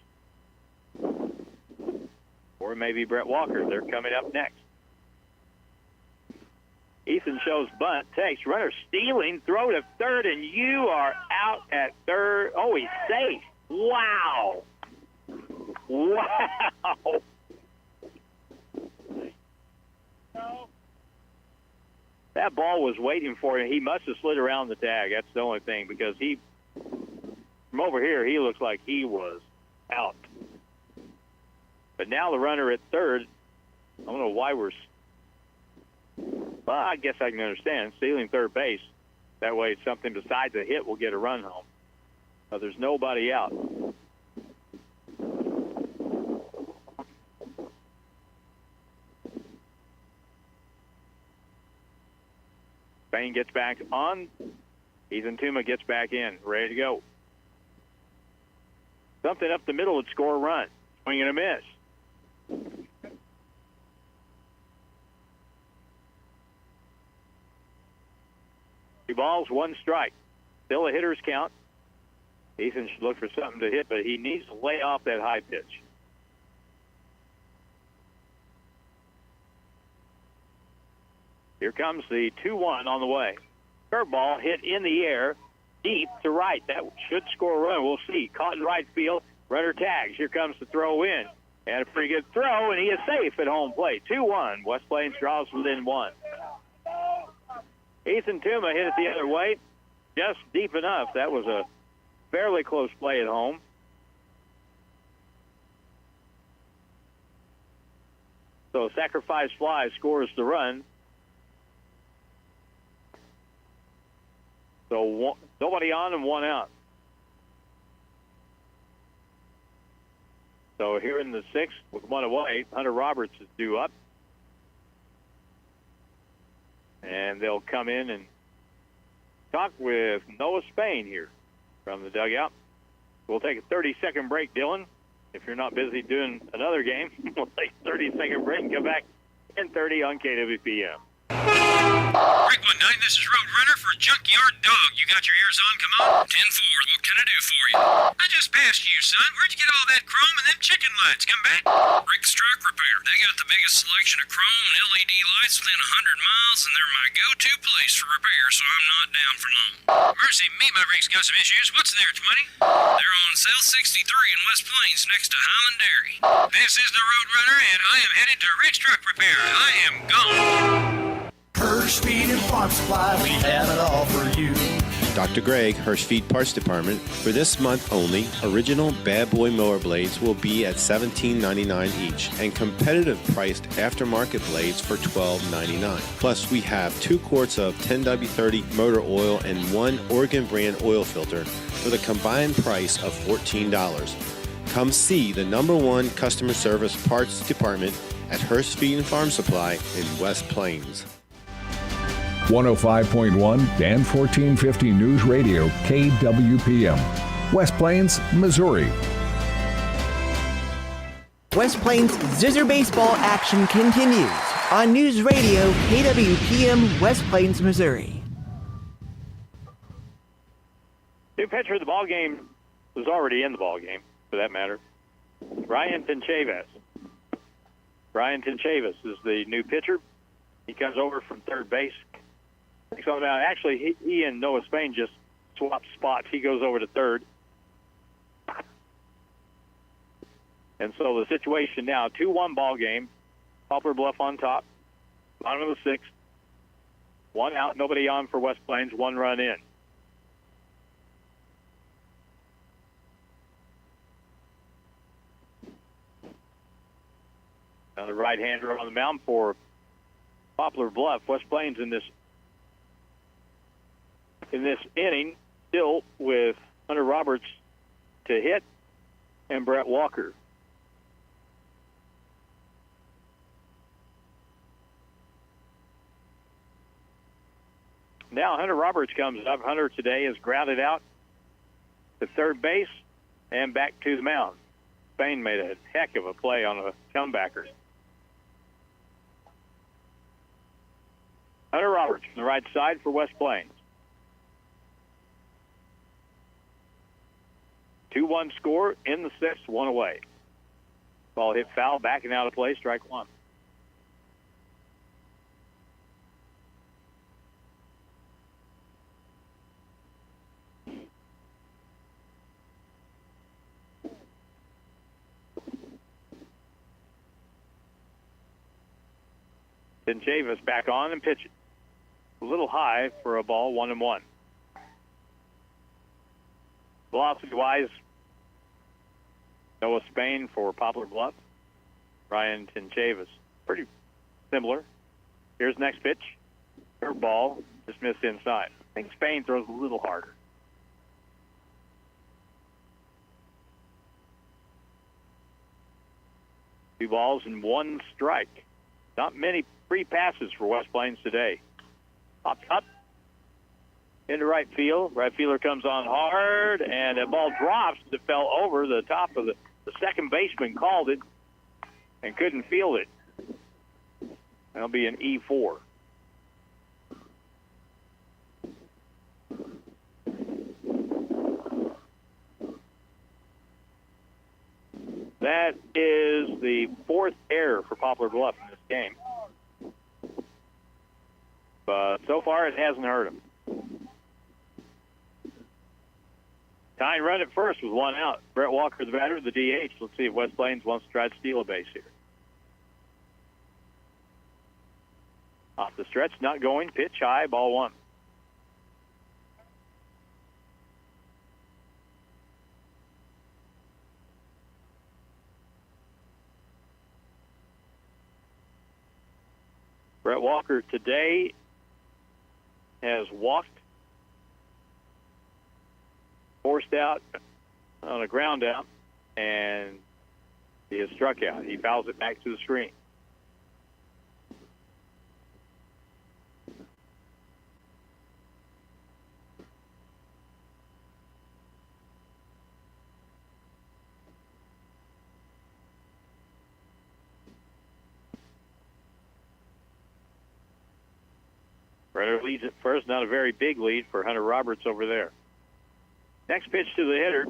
or maybe Brett Walker. They're coming up next. Ethan shows bunt, takes, runner stealing, throw to third, and you are out at third. Oh, he's safe. Wow. Wow. That ball was waiting for him. He must have slid around the tag. That's the only thing, because from over here, he looks like he was out. But now the runner at third, I don't know why well, I guess I can understand. Stealing third base. That way something besides a hit will get a run home. But there's nobody out. Spain gets back on. Ethan Tuma gets back in. Ready to go. Something up the middle would score a run. Swing and a miss. 2 balls, 1 strike. Still a hitter's count. Ethan should look for something to hit, but he needs to lay off that high pitch. Here comes the 2-1 on the way. Curveball hit in the air, deep to right. That should score a run. We'll see. Caught in right field. Runner tags. Here comes the throw in. And a pretty good throw, and he is safe at home plate. 2-1. West Plains draws within 1. Ethan Tuma hit it the other way, just deep enough. That was a fairly close play at home. So sacrifice fly scores the run. So nobody on and 1 out. So here in the 6th with 1 away, Hunter Roberts is due up. And they'll come in and talk with Noah Spain here from the dugout. We'll take a 30-second break, Dylan. If you're not busy doing another game, we'll take a 30-second break and come back 10:30 on KWPM. Break 19, this is Roadrunner for Junkyard Dog. You got your ears on? Come on. 10-4, what can I do for you? I just passed you, son. Where'd you get all that chrome and them chicken lights? Come back. Rick's Truck Repair. They got the biggest selection of chrome and LED lights within 100 miles, and they're my go-to place for repair, so I'm not down for long. Mercy me, my Rick's got some issues. What's there, 20? They're on Cell 63 in West Plains next to Highland Dairy. This is the Roadrunner, and I am headed to Rick's Truck Repair. I am gone. Hirsch Feed and Farm Supply, we have it all for you. Dr. Greg, Hirsch Feed Parts Department. For this month only, original Bad Boy mower blades will be at $17.99 each, and competitive priced aftermarket blades for $12.99. Plus, we have 2 quarts of 10W30 motor oil and 1 Oregon brand oil filter for the combined price of $14. Come see the #1 customer service parts department at Hirsch Feed and Farm Supply in West Plains. 105.1 and 1450 News Radio, KWPM, West Plains, Missouri. West Plains Zizzer baseball action continues on News Radio, KWPM, West Plains, Missouri. New pitcher of the ball game was already in the ball game, for that matter. Brian Tenchavis. Brian Tenchavis is the new pitcher. He comes over from third base. So now, actually, he and Noah Spain just swapped spots. He goes over to third. And so the situation now, 2-1 ball game. Poplar Bluff on top. Bottom of the 6th. 1 out, nobody on for West Plains. 1 run in. Now the right-hander on the mound for Poplar Bluff. West Plains in this inning, still with Hunter Roberts to hit and Brett Walker. Now Hunter Roberts comes up. Hunter today is grounded out to third base and back to the mound. Spain made a heck of a play on a comebacker. Hunter Roberts from the right side for West Plains. 2-1 score in the sixth, one away. Ball hit foul, backing out of play, strike one. Then Chavis back on and pitch it. A little high for a ball, 1-1. Velocity-wise, Noah Spain for Poplar Bluff. Ryan Tinchavis. Pretty similar. Here's next pitch. Curve ball, just missed inside. I think Spain throws a little harder. Two balls and one strike. Not many free passes for West Plains today. Popped up into right field. Right fielder comes on hard, and the ball drops. It fell over the top of the second baseman. Called it and couldn't field it. That'll be an E4. That is the fourth error for Poplar Bluff in this game. But so far, it hasn't hurt him. Tying run at first with one out. Brett Walker, the batter, the DH. Let's see if West Plains wants to try to steal a base here. Off the stretch, not going. Pitch high, ball one. Brett Walker today has walked, forced out on a ground out, and he has struck out. He fouls it back to the screen. Runner leads at first, not a very big lead for Hunter Roberts over there. Next pitch to the hitter.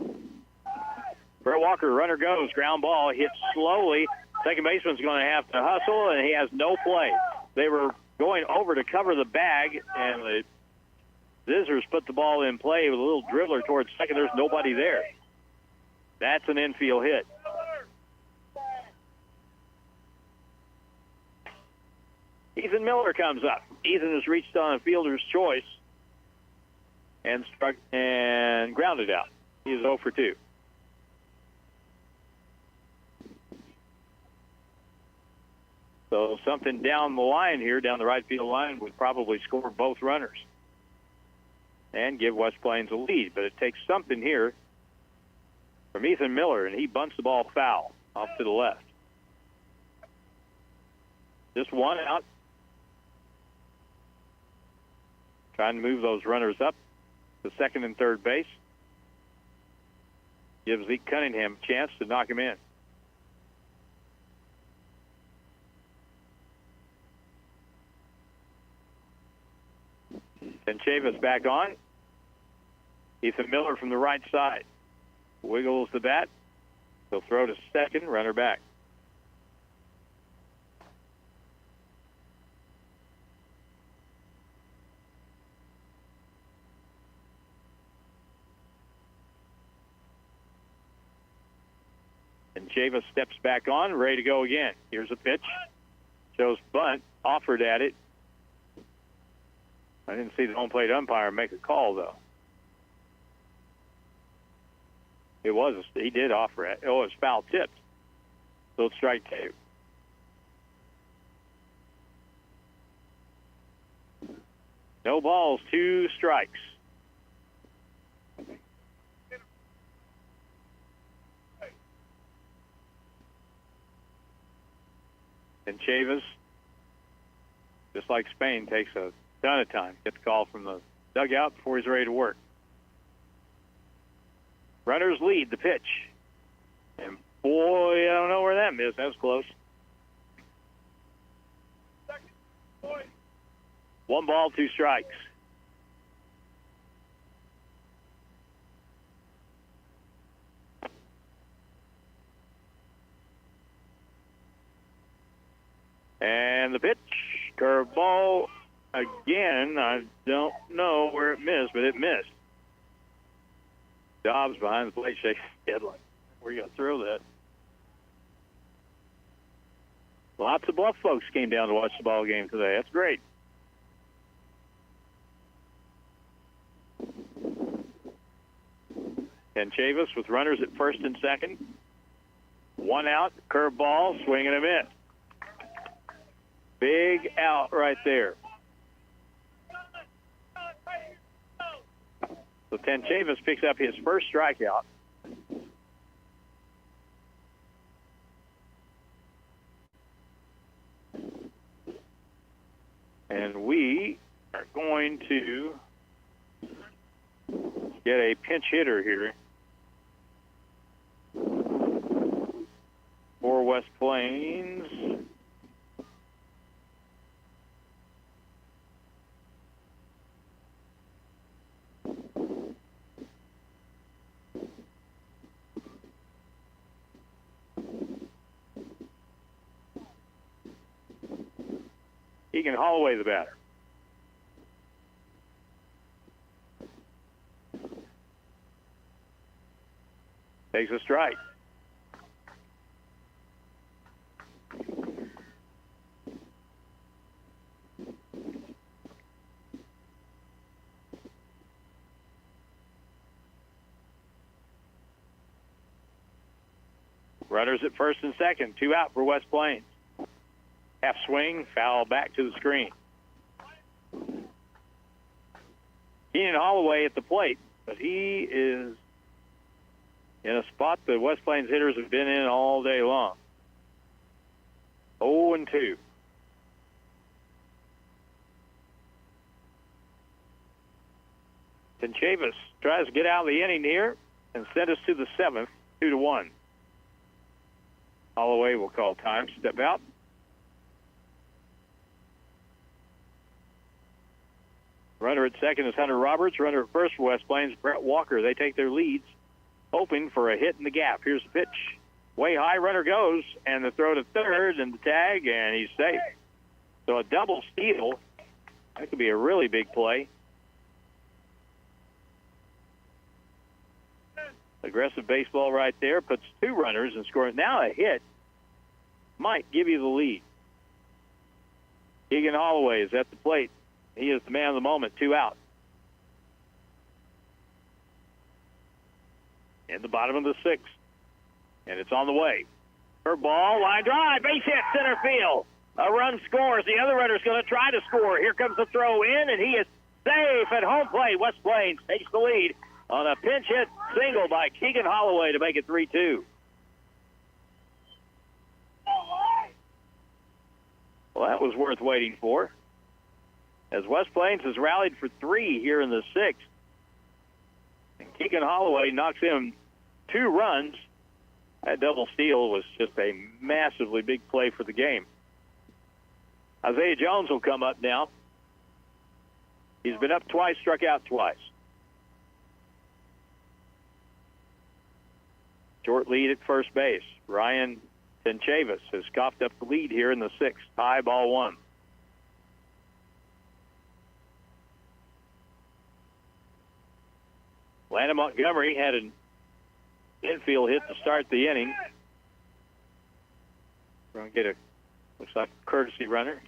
Brett Walker, runner goes, ground ball, hits slowly. Second baseman's going to have to hustle, and he has no play. They were going over to cover the bag, and the Zizzers put the ball in play with a little dribbler towards second. There's nobody there. That's an infield hit. Ethan Miller comes up. Ethan has reached on a fielder's choice and struck and grounded out. He's 0 for 2. So something down the line here, down the right field line, would probably score both runners and give West Plains a lead. But it takes something here from Ethan Miller, and he bunts the ball foul off to the left. Just one out. Trying to move those runners up to second and third base. Gives Zeke Cunningham a chance to knock him in. And Chavis back on. Ethan Miller from the right side. Wiggles the bat. He'll throw to second, runner back. And Chavis steps back on, ready to go again. Here's a pitch. Shows bunt, offered at it. I didn't see the home plate umpire make a call, though. He did offer it. Oh, it was foul tipped. So it's strike two. No balls, 2 strikes. And Chavis, just like Spain, takes a ton of time. Gets the call from the dugout before he's ready to work. Runners lead the pitch. And boy, I don't know where that missed. That was close. 1 ball, 2 strikes. And the pitch, curveball again. I don't know where it missed, but it missed. Dobbs behind the plate shaking his head like, where are you going to throw that? Lots of Bluff folks came down to watch the ball game today. That's great. And Chavis with runners at first and second. One out, curveball, swing and a miss. Big out right there. So Chavis picks up his first strikeout. And we are going to get a pinch hitter here for West Plains. Keegan Holloway, the batter. Takes a strike. Runners at first and second, 2 out for West Plains. Half swing, foul back to the screen. Keenan Holloway at the plate, but he is in a spot that West Plains hitters have been in all day long. 0-2. Chavis tries to get out of the inning here and send us to the 7th, 2-1. Holloway will call time, step out. Runner at second is Hunter Roberts. Runner at first for West Plains, Brett Walker. They take their leads, hoping for a hit in the gap. Here's the pitch. Way high, runner goes, and the throw to third and the tag, and he's safe. So a double steal. That could be a really big play. Aggressive baseball right there. Puts 2 runners and scores. Now a hit might give you the lead. Keegan Holloway is at the plate. He is the man of the moment, 2 out. In the bottom of the 6th. And it's on the way. Curveball, line drive, base hit, center field. A run scores. The other runner's going to try to score. Here comes the throw in, and he is safe at home plate. West Plains takes the lead on a pinch hit single by Keegan Holloway to make it 3-2. Well, that was worth waiting for, as West Plains has rallied for 3 here in the 6th. And Keegan Holloway knocks in 2 runs. That double steal was just a massively big play for the game. Isaiah Jones will come up now. He's been up twice, struck out twice. Short lead at first base. Ryan Chavis has coughed up the lead here in the 6th. Tie, ball 1. Landon Montgomery had an infield hit to start the inning. We're going to get a, looks like a courtesy runner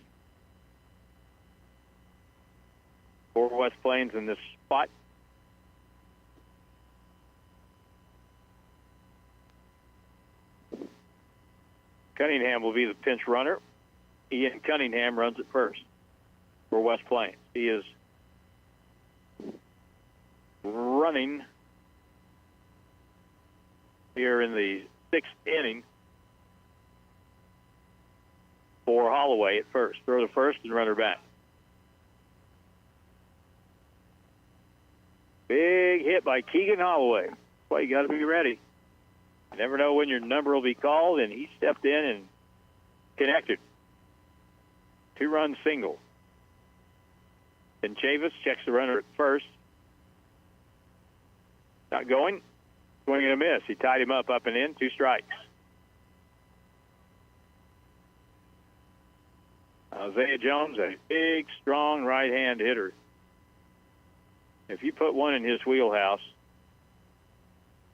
for West Plains in this spot. Cunningham will be the pinch runner. Ian Cunningham runs at first for West Plains. He is running here in the 6th inning for Holloway at first. Throw to first and runner back. Big hit by Keegan Holloway. That's why you got to be ready. You never know when your number will be called, and he stepped in and connected. 2-run single. And Chavis checks the runner at first. Not going. Swing and a miss. He tied him up and in. 2 strikes. Isaiah Jones, a big, strong right-hand hitter. If you put one in his wheelhouse,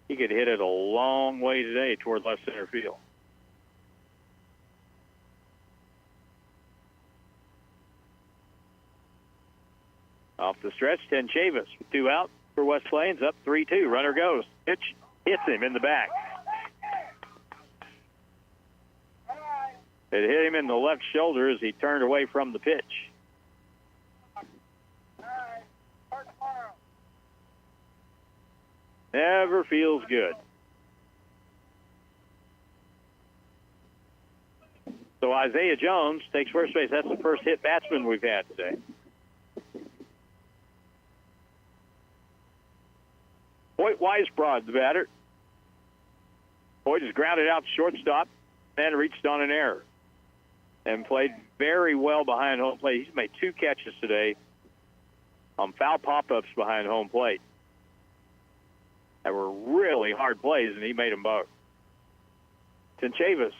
he could hit it a long way today toward left center field. Off the stretch, Tenchavis with 2 out for West Plains, up 3-2. Runner goes. Pitch hits him in the back. It hit him in the left shoulder as he turned away from the pitch. Never feels good. So Isaiah Jones takes first base. That's the first hit batsman we've had today. Hoyt Weisbrod, the batter. Hoyt has grounded out the shortstop and reached on an error and played very well behind home plate. He's made 2 catches today on foul pop-ups behind home plate that were really hard plays, and he made them both. Tenchavis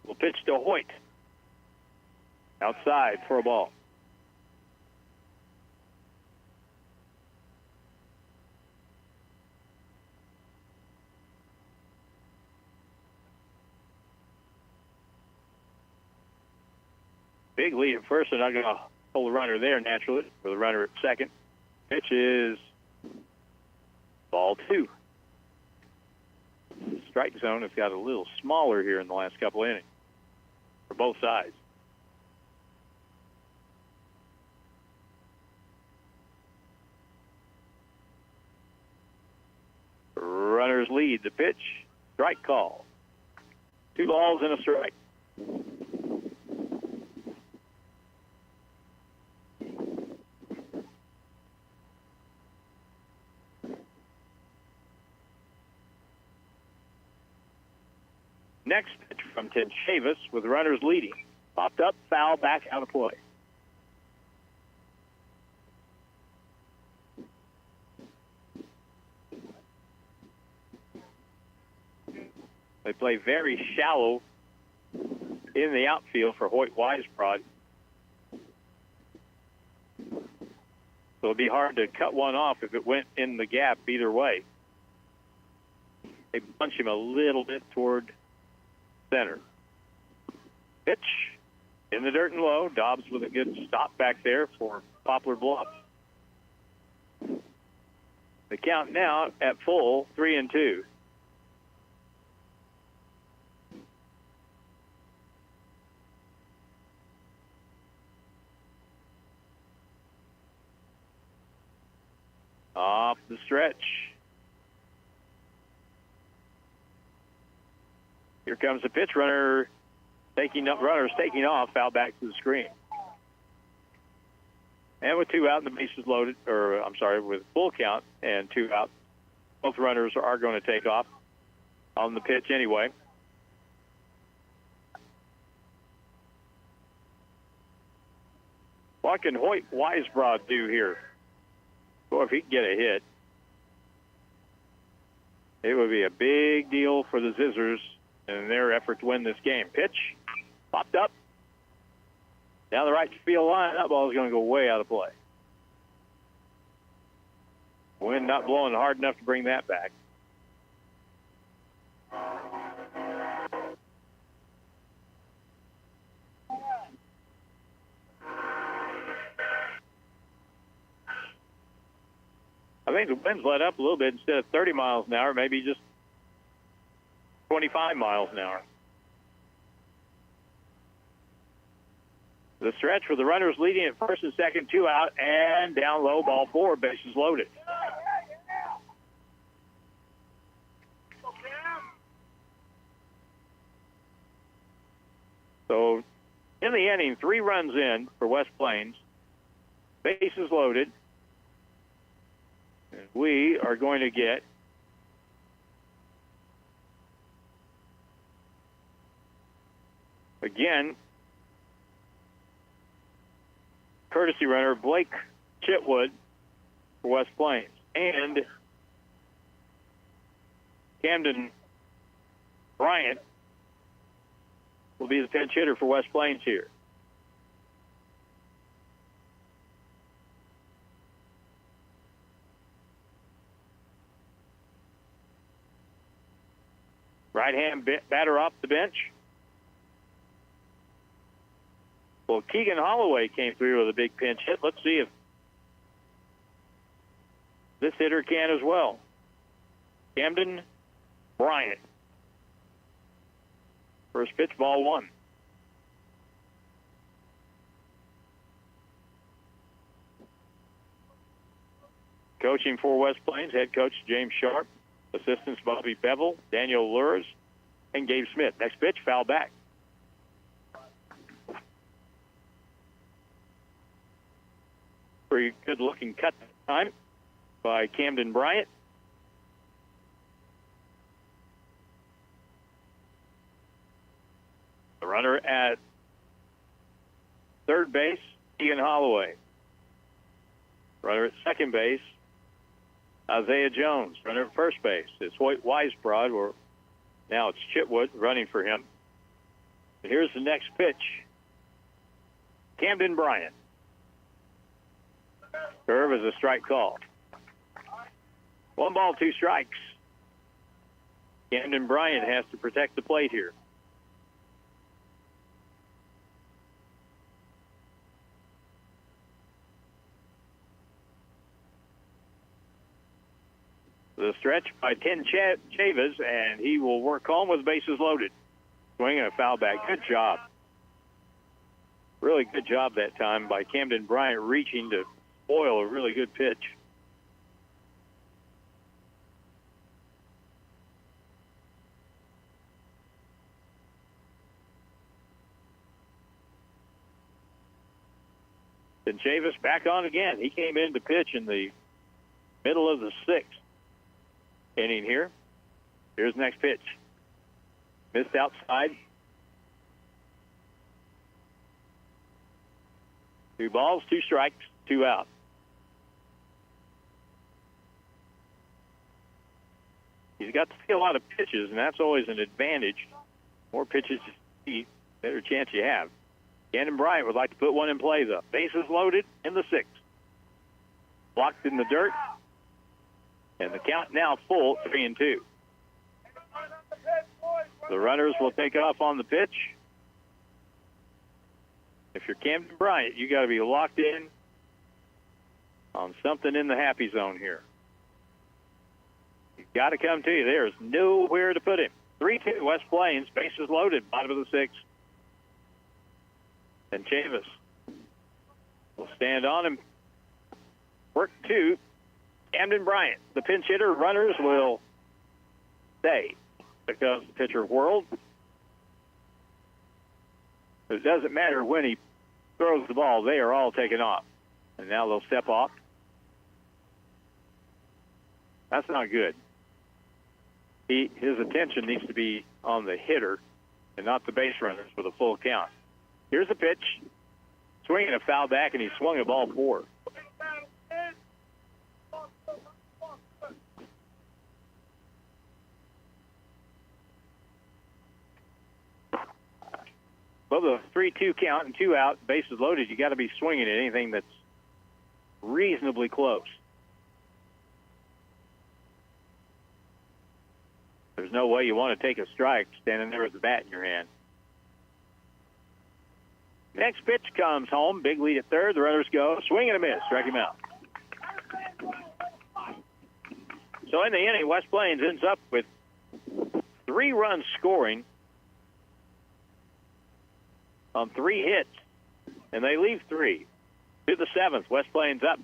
will pitch to Hoyt. Outside for a ball. Big lead at first, and I'm going to hold the runner there naturally for the runner at second. Pitch is ball 2. Strike zone has got a little smaller here in the last couple innings for both sides. Runners lead the pitch. Strike call. 2 balls and a strike. Next pitch from Tenchavis with runners leading. Popped up, foul, back out of play. They play very shallow in the outfield for Hoyt Weisbrod. So it'll be hard to cut one off if it went in the gap either way. They bunch him a little bit toward center. Pitch in the dirt and low. Dobbs with a good stop back there for Poplar Bluff. The count now at full, 3-2. Off the stretch. Here comes the pitch. Runners taking off, foul back to the screen. And with 2 out and the bases loaded, with full count and 2 out, both runners are going to take off on the pitch anyway. What can Hoyt Weisbrod do here? Boy, if he can get a hit, it would be a big deal for the Zizzers in their effort to win this game. Pitch, popped up, down the right field line. That ball is going to go way out of play. Wind not blowing hard enough to bring that back. I think the wind's let up a little bit. Instead of 30 miles an hour, maybe just 25 miles an hour. The stretch for the runners leading at first and second, 2 out, and down low, ball 4, bases loaded. So in the inning, 3 runs in for West Plains, bases loaded. And we are going to get again courtesy runner Blake Chitwood for West Plains, and Camden Bryant will be the pinch hitter for West Plains here. right-hand batter off the bench. Well, Keegan Holloway came through with a big pinch hit. Let's see if this hitter can as well. Camden Bryant. First pitch, ball one. Coaching for West Plains, head coach James Sharp, assistants Bobby Bevel, Daniel Lures, and Gabe Smith. Next pitch, foul back. Pretty good-looking cut time by Camden Bryant. The runner at third base, Ian Holloway. Runner at second base, Isaiah Jones. Runner at first base, it's Hoyt Weisbrod, or now it's Chitwood running for him. And here's the next pitch. Camden Bryant. Curve is a strike call. 1 ball, 2 strikes. Camden Bryant has to protect the plate here. The stretch by Ken Chavez, and he will work home with bases loaded. Swinging a foul back. Good job. Really good job that time by Camden Bryant, reaching to spoil a really good pitch. Then Chavis back on again. He came in to pitch in the middle of the 6th inning here. Here's the next pitch. Missed outside. 2 balls, 2 strikes, 2 out. He's got to see a lot of pitches, and that's always an advantage. More pitches you see, better chance you have. Camden Bryant would like to put one in play, though. Bases loaded in the 6th. Blocked in the dirt. And the count now full, 3-2. The runners will take off on the pitch. If you're Camden Bryant, you got to be locked in on something in the happy zone here. He's got to come to you. There's nowhere to put him. 3-2, West Plains, bases loaded, bottom of the 6th. And Chavis will stand on him. Work 2. Camden Bryant, the pinch hitter. Runners will stay because the pitcher whirled. It doesn't matter when he throws the ball. They are all taken off. And now they'll step off. That's not good. His attention needs to be on the hitter and not the base runners with a full count. Here's the pitch. Swinging a foul back, and he swung a ball 4. Well, the 3-2 count and 2 out, bases loaded, you got to be swinging at anything that's reasonably close. There's no way you want to take a strike standing there with the bat in your hand. Next pitch comes home. Big lead at third. The runners go. Swing and a miss. Strike him out. So in the inning, West Plains ends up with 3 runs scoring on 3 hits, and they leave 3. To the 7th, West Plains up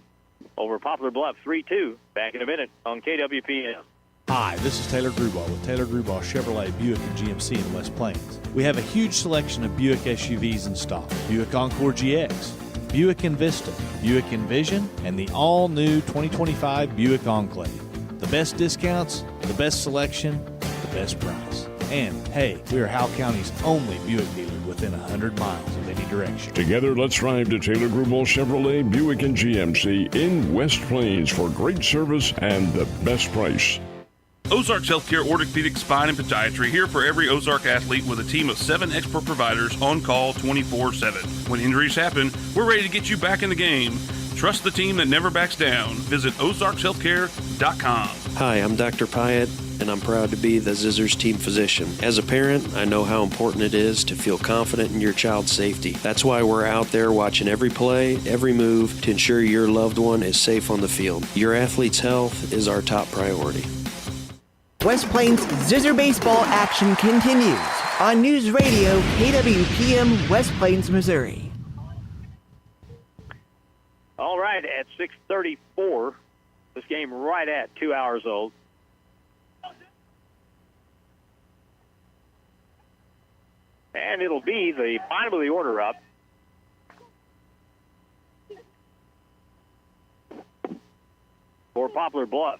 over Poplar Bluff 3-2. Back in a minute on KWPM. Hi, this is Taylor Grubauer with Taylor Grubauer Chevrolet Buick and GMC in West Plains. We have a huge selection of Buick SUVs in stock. Buick Encore GX, Buick Envista, Buick Envision, and the all-new 2025 Buick Enclave. The best discounts, the best selection, the best price. And, hey, we are Howell County's only Buick dealer within 100 miles of any direction. Together, let's drive to Taylor Grubauer Chevrolet Buick and GMC in West Plains for great service and the best price. Ozarks Healthcare Orthopedic Spine and Podiatry, here for every Ozark athlete with a team of 7 expert providers on call 24/7. When injuries happen, we're ready to get you back in the game. Trust the team that never backs down. Visit ozarkshealthcare.com. Hi, I'm Dr. Pyatt. and I'm proud to be the Zizzers team physician. As a parent, I know how important it is to feel confident in your child's safety. That's why we're out there watching every play, every move to ensure your loved one is safe on the field. Your athlete's health is our top priority. West Plains Zizzer baseball action continues on News Radio KWPM West Plains, Missouri. All right, at 6:34, this game right at 2 hours old. And it'll be the bottom of the order up. For Poplar Bluff.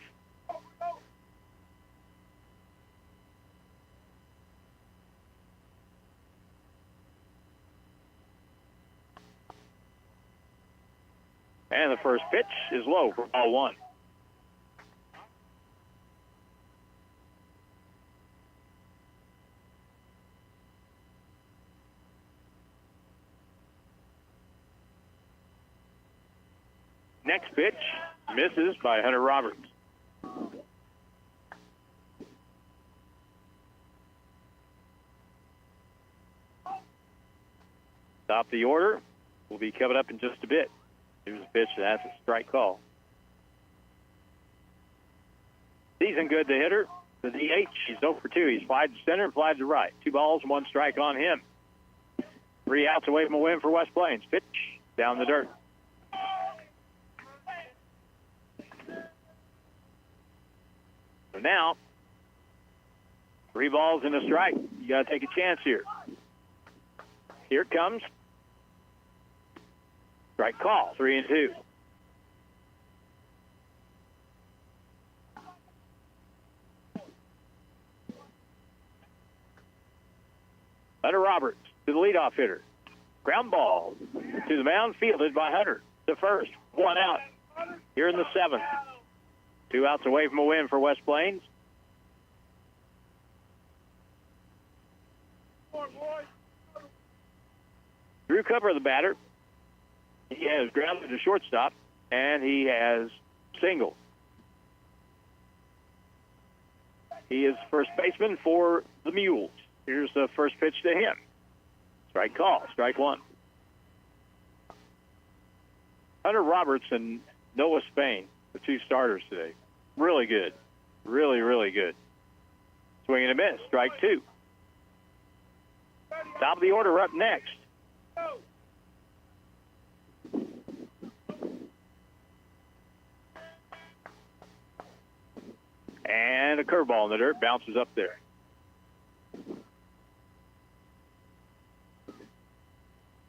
And the first pitch is low for ball one. Next pitch misses by Hunter Roberts. Top of the order will be coming up in just a bit. Here's a pitch, that's a strike call. Season good, the hitter. The DH, he's 0 for 2. He's flied to center and flied to right. 2 balls, 1 strike on him. 3 outs away from a win for West Plains. Pitch down the dirt. So now, 3 balls and a strike. You got to take a chance here. Here it comes. Strike call, 3-2. Hunter Roberts to the leadoff hitter. Ground ball to the mound, fielded by Hunter. The first, 1 out. Here in the 7th. 2 outs away from a win for West Plains. Drew Cover, the batter. He has grounded to shortstop, and he has singled. He is first baseman for the Mules. Here's the first pitch to him. Strike call, strike one. Hunter Roberts and Noah Spain, the 2 starters today. Really good. Really, really good. Swing and a miss, strike 2. Top of the order up next. And a curveball in the dirt, bounces up there.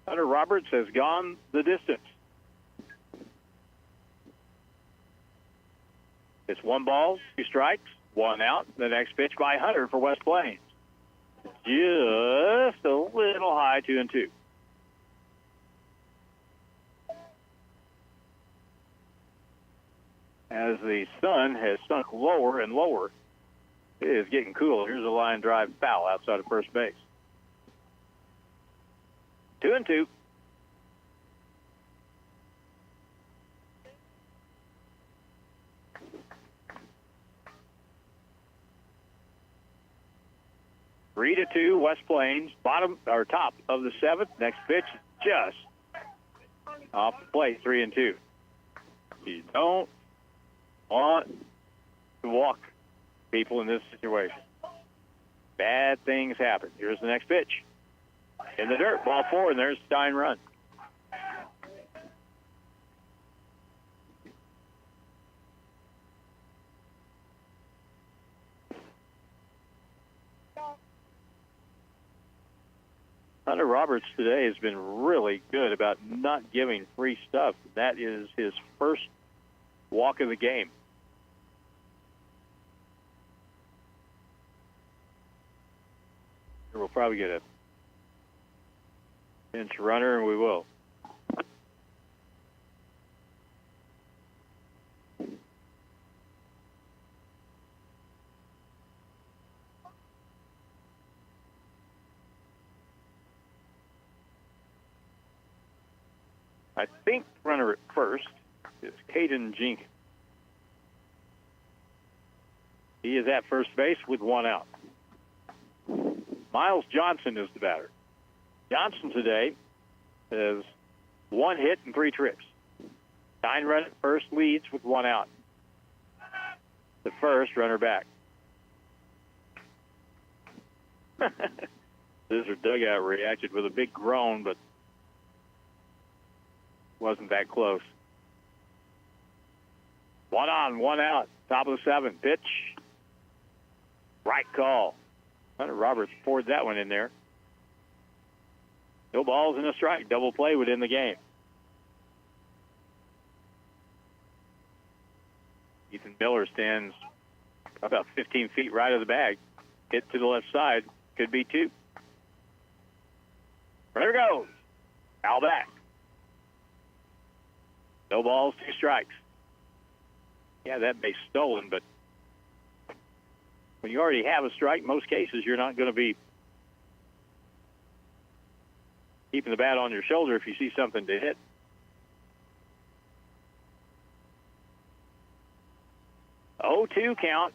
Hunter Roberts has gone the distance. It's 1 ball, 2 strikes, 1 out. The next pitch by Hunter for West Plains. Just a little high, 2-2. As the sun has sunk lower and lower, it is getting cool. Here's a line drive foul outside of first base. 2-2. Three to 2, West Plains, bottom or top of the 7th. Next pitch, just off the plate, 3-2. You don't want to walk people in this situation. Bad things happen. Here's the next pitch. In the dirt, ball 4, and there's Stein run. Hunter Roberts today has been really good about not giving free stuff. That is his first walk of the game. We'll probably get a pinch runner, and we will. I think runner at first is Caden Jenkins. He is at first base with one out. Miles Johnson is the batter. Johnson today has 1 hit and 3 trips. 9 run at first, leads with 1 out. The first runner back. Zizzer dugout reacted with a big groan, but wasn't that close. 1 on, 1 out. Top of the 7th. Pitch. Right call. Hunter Roberts poured that one in there. No balls and a strike. Double play within the game. Ethan Miller stands about 15 feet right of the bag. Hit to the left side. Could be 2. There goes. Foul back. No balls, 2 strikes. Yeah, that base stolen, but when you already have a strike, most cases you're not going to be keeping the bat on your shoulder if you see something to hit. Oh, 2 count.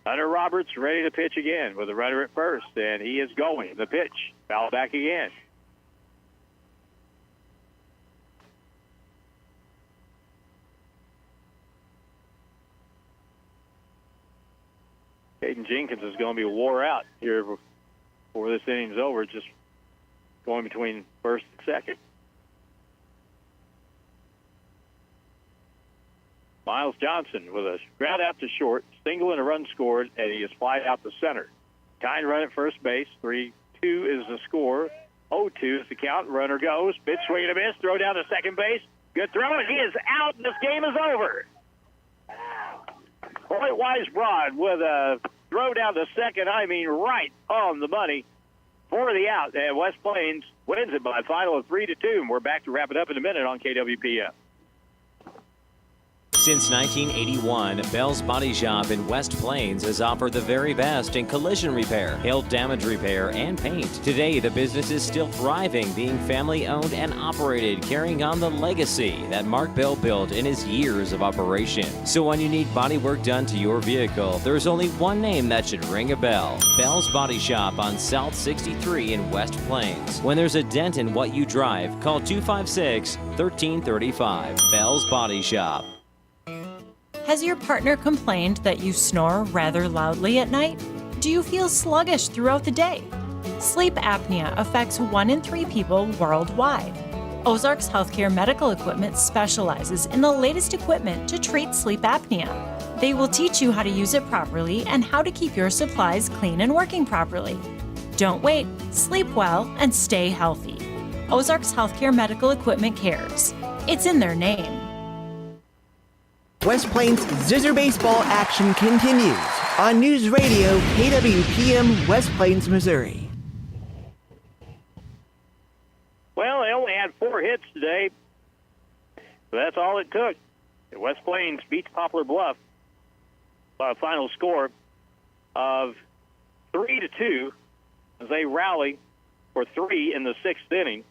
Hunter Roberts ready to pitch again with a runner at first, and he is going. The pitch. Foul back again. Caden Jenkins is going to be wore out here before this inning's over, just going between first and second. Miles Johnson with a ground out to short, single and a run scored, and he is flied out to center. Tying run at first base. 3-2 is the score. 0-2 is the count. Runner goes. Pitch, swing and a miss. Throw down to second base. Good throw, and he is out, and this game is over. Hoyt Wise-Broad with a throw down to second. I mean, right on the money for the out. And West Plains wins it by a final of 3-2. And we're back to wrap it up in a minute on KWPM. Since 1981, Bell's Body Shop in West Plains has offered the very best in collision repair, hail damage repair, and paint. Today, the business is still thriving, being family-owned and operated, carrying on the legacy that Mark Bell built in his years of operation. So when you need body work done to your vehicle, there's only one name that should ring a bell. Bell's Body Shop on South 63 in West Plains. When there's a dent in what you drive, call 256-1335. Bell's Body Shop. Has your partner complained that you snore rather loudly at night? Do you feel sluggish throughout the day? Sleep apnea affects 1 in 3 people worldwide. Ozarks Healthcare Medical Equipment specializes in the latest equipment to treat sleep apnea. They will teach you how to use it properly and how to keep your supplies clean and working properly. Don't wait, sleep well, and stay healthy. Ozarks Healthcare Medical Equipment cares. It's in their name. West Plains Zizzer baseball action continues on News Radio KWPM West Plains, Missouri. Well, they only had 4 hits today, so that's all it took. West Plains beats Poplar Bluff by a final score of 3-2 as they rally for 3 in the 6th inning.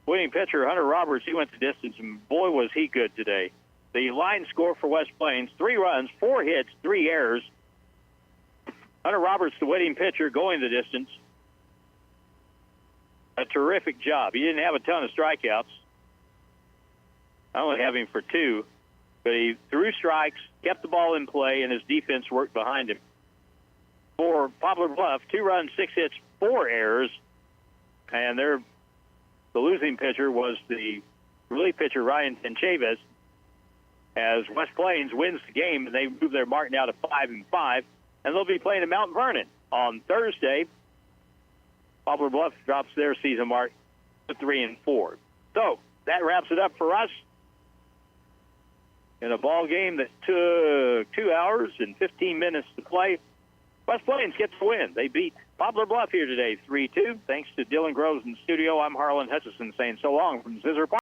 Winning pitcher Hunter Roberts, he went the distance, and boy was he good today. The line score for West Plains, 3 runs, 4 hits, 3 errors. Hunter Roberts, the winning pitcher, going the distance. A terrific job. He didn't have a ton of strikeouts. I only have him for 2. But he threw strikes, kept the ball in play, and his defense worked behind him. For Poplar Bluff, 2 runs, 6 hits, 4 errors. And the losing pitcher was the relief pitcher, Ryan Tenchavez. As West Plains wins the game, and they move their mark now to 5-5, and they'll be playing in Mount Vernon on Thursday. Poplar Bluff drops their season mark to 3-4. So that wraps it up for us in a ball game that took 2 hours and 15 minutes to play. West Plains gets the win. They beat Poplar Bluff here today, 3-2. Thanks to Dylan Groves in the studio. I'm Harlan Hutchison saying so long from Zizzers Park.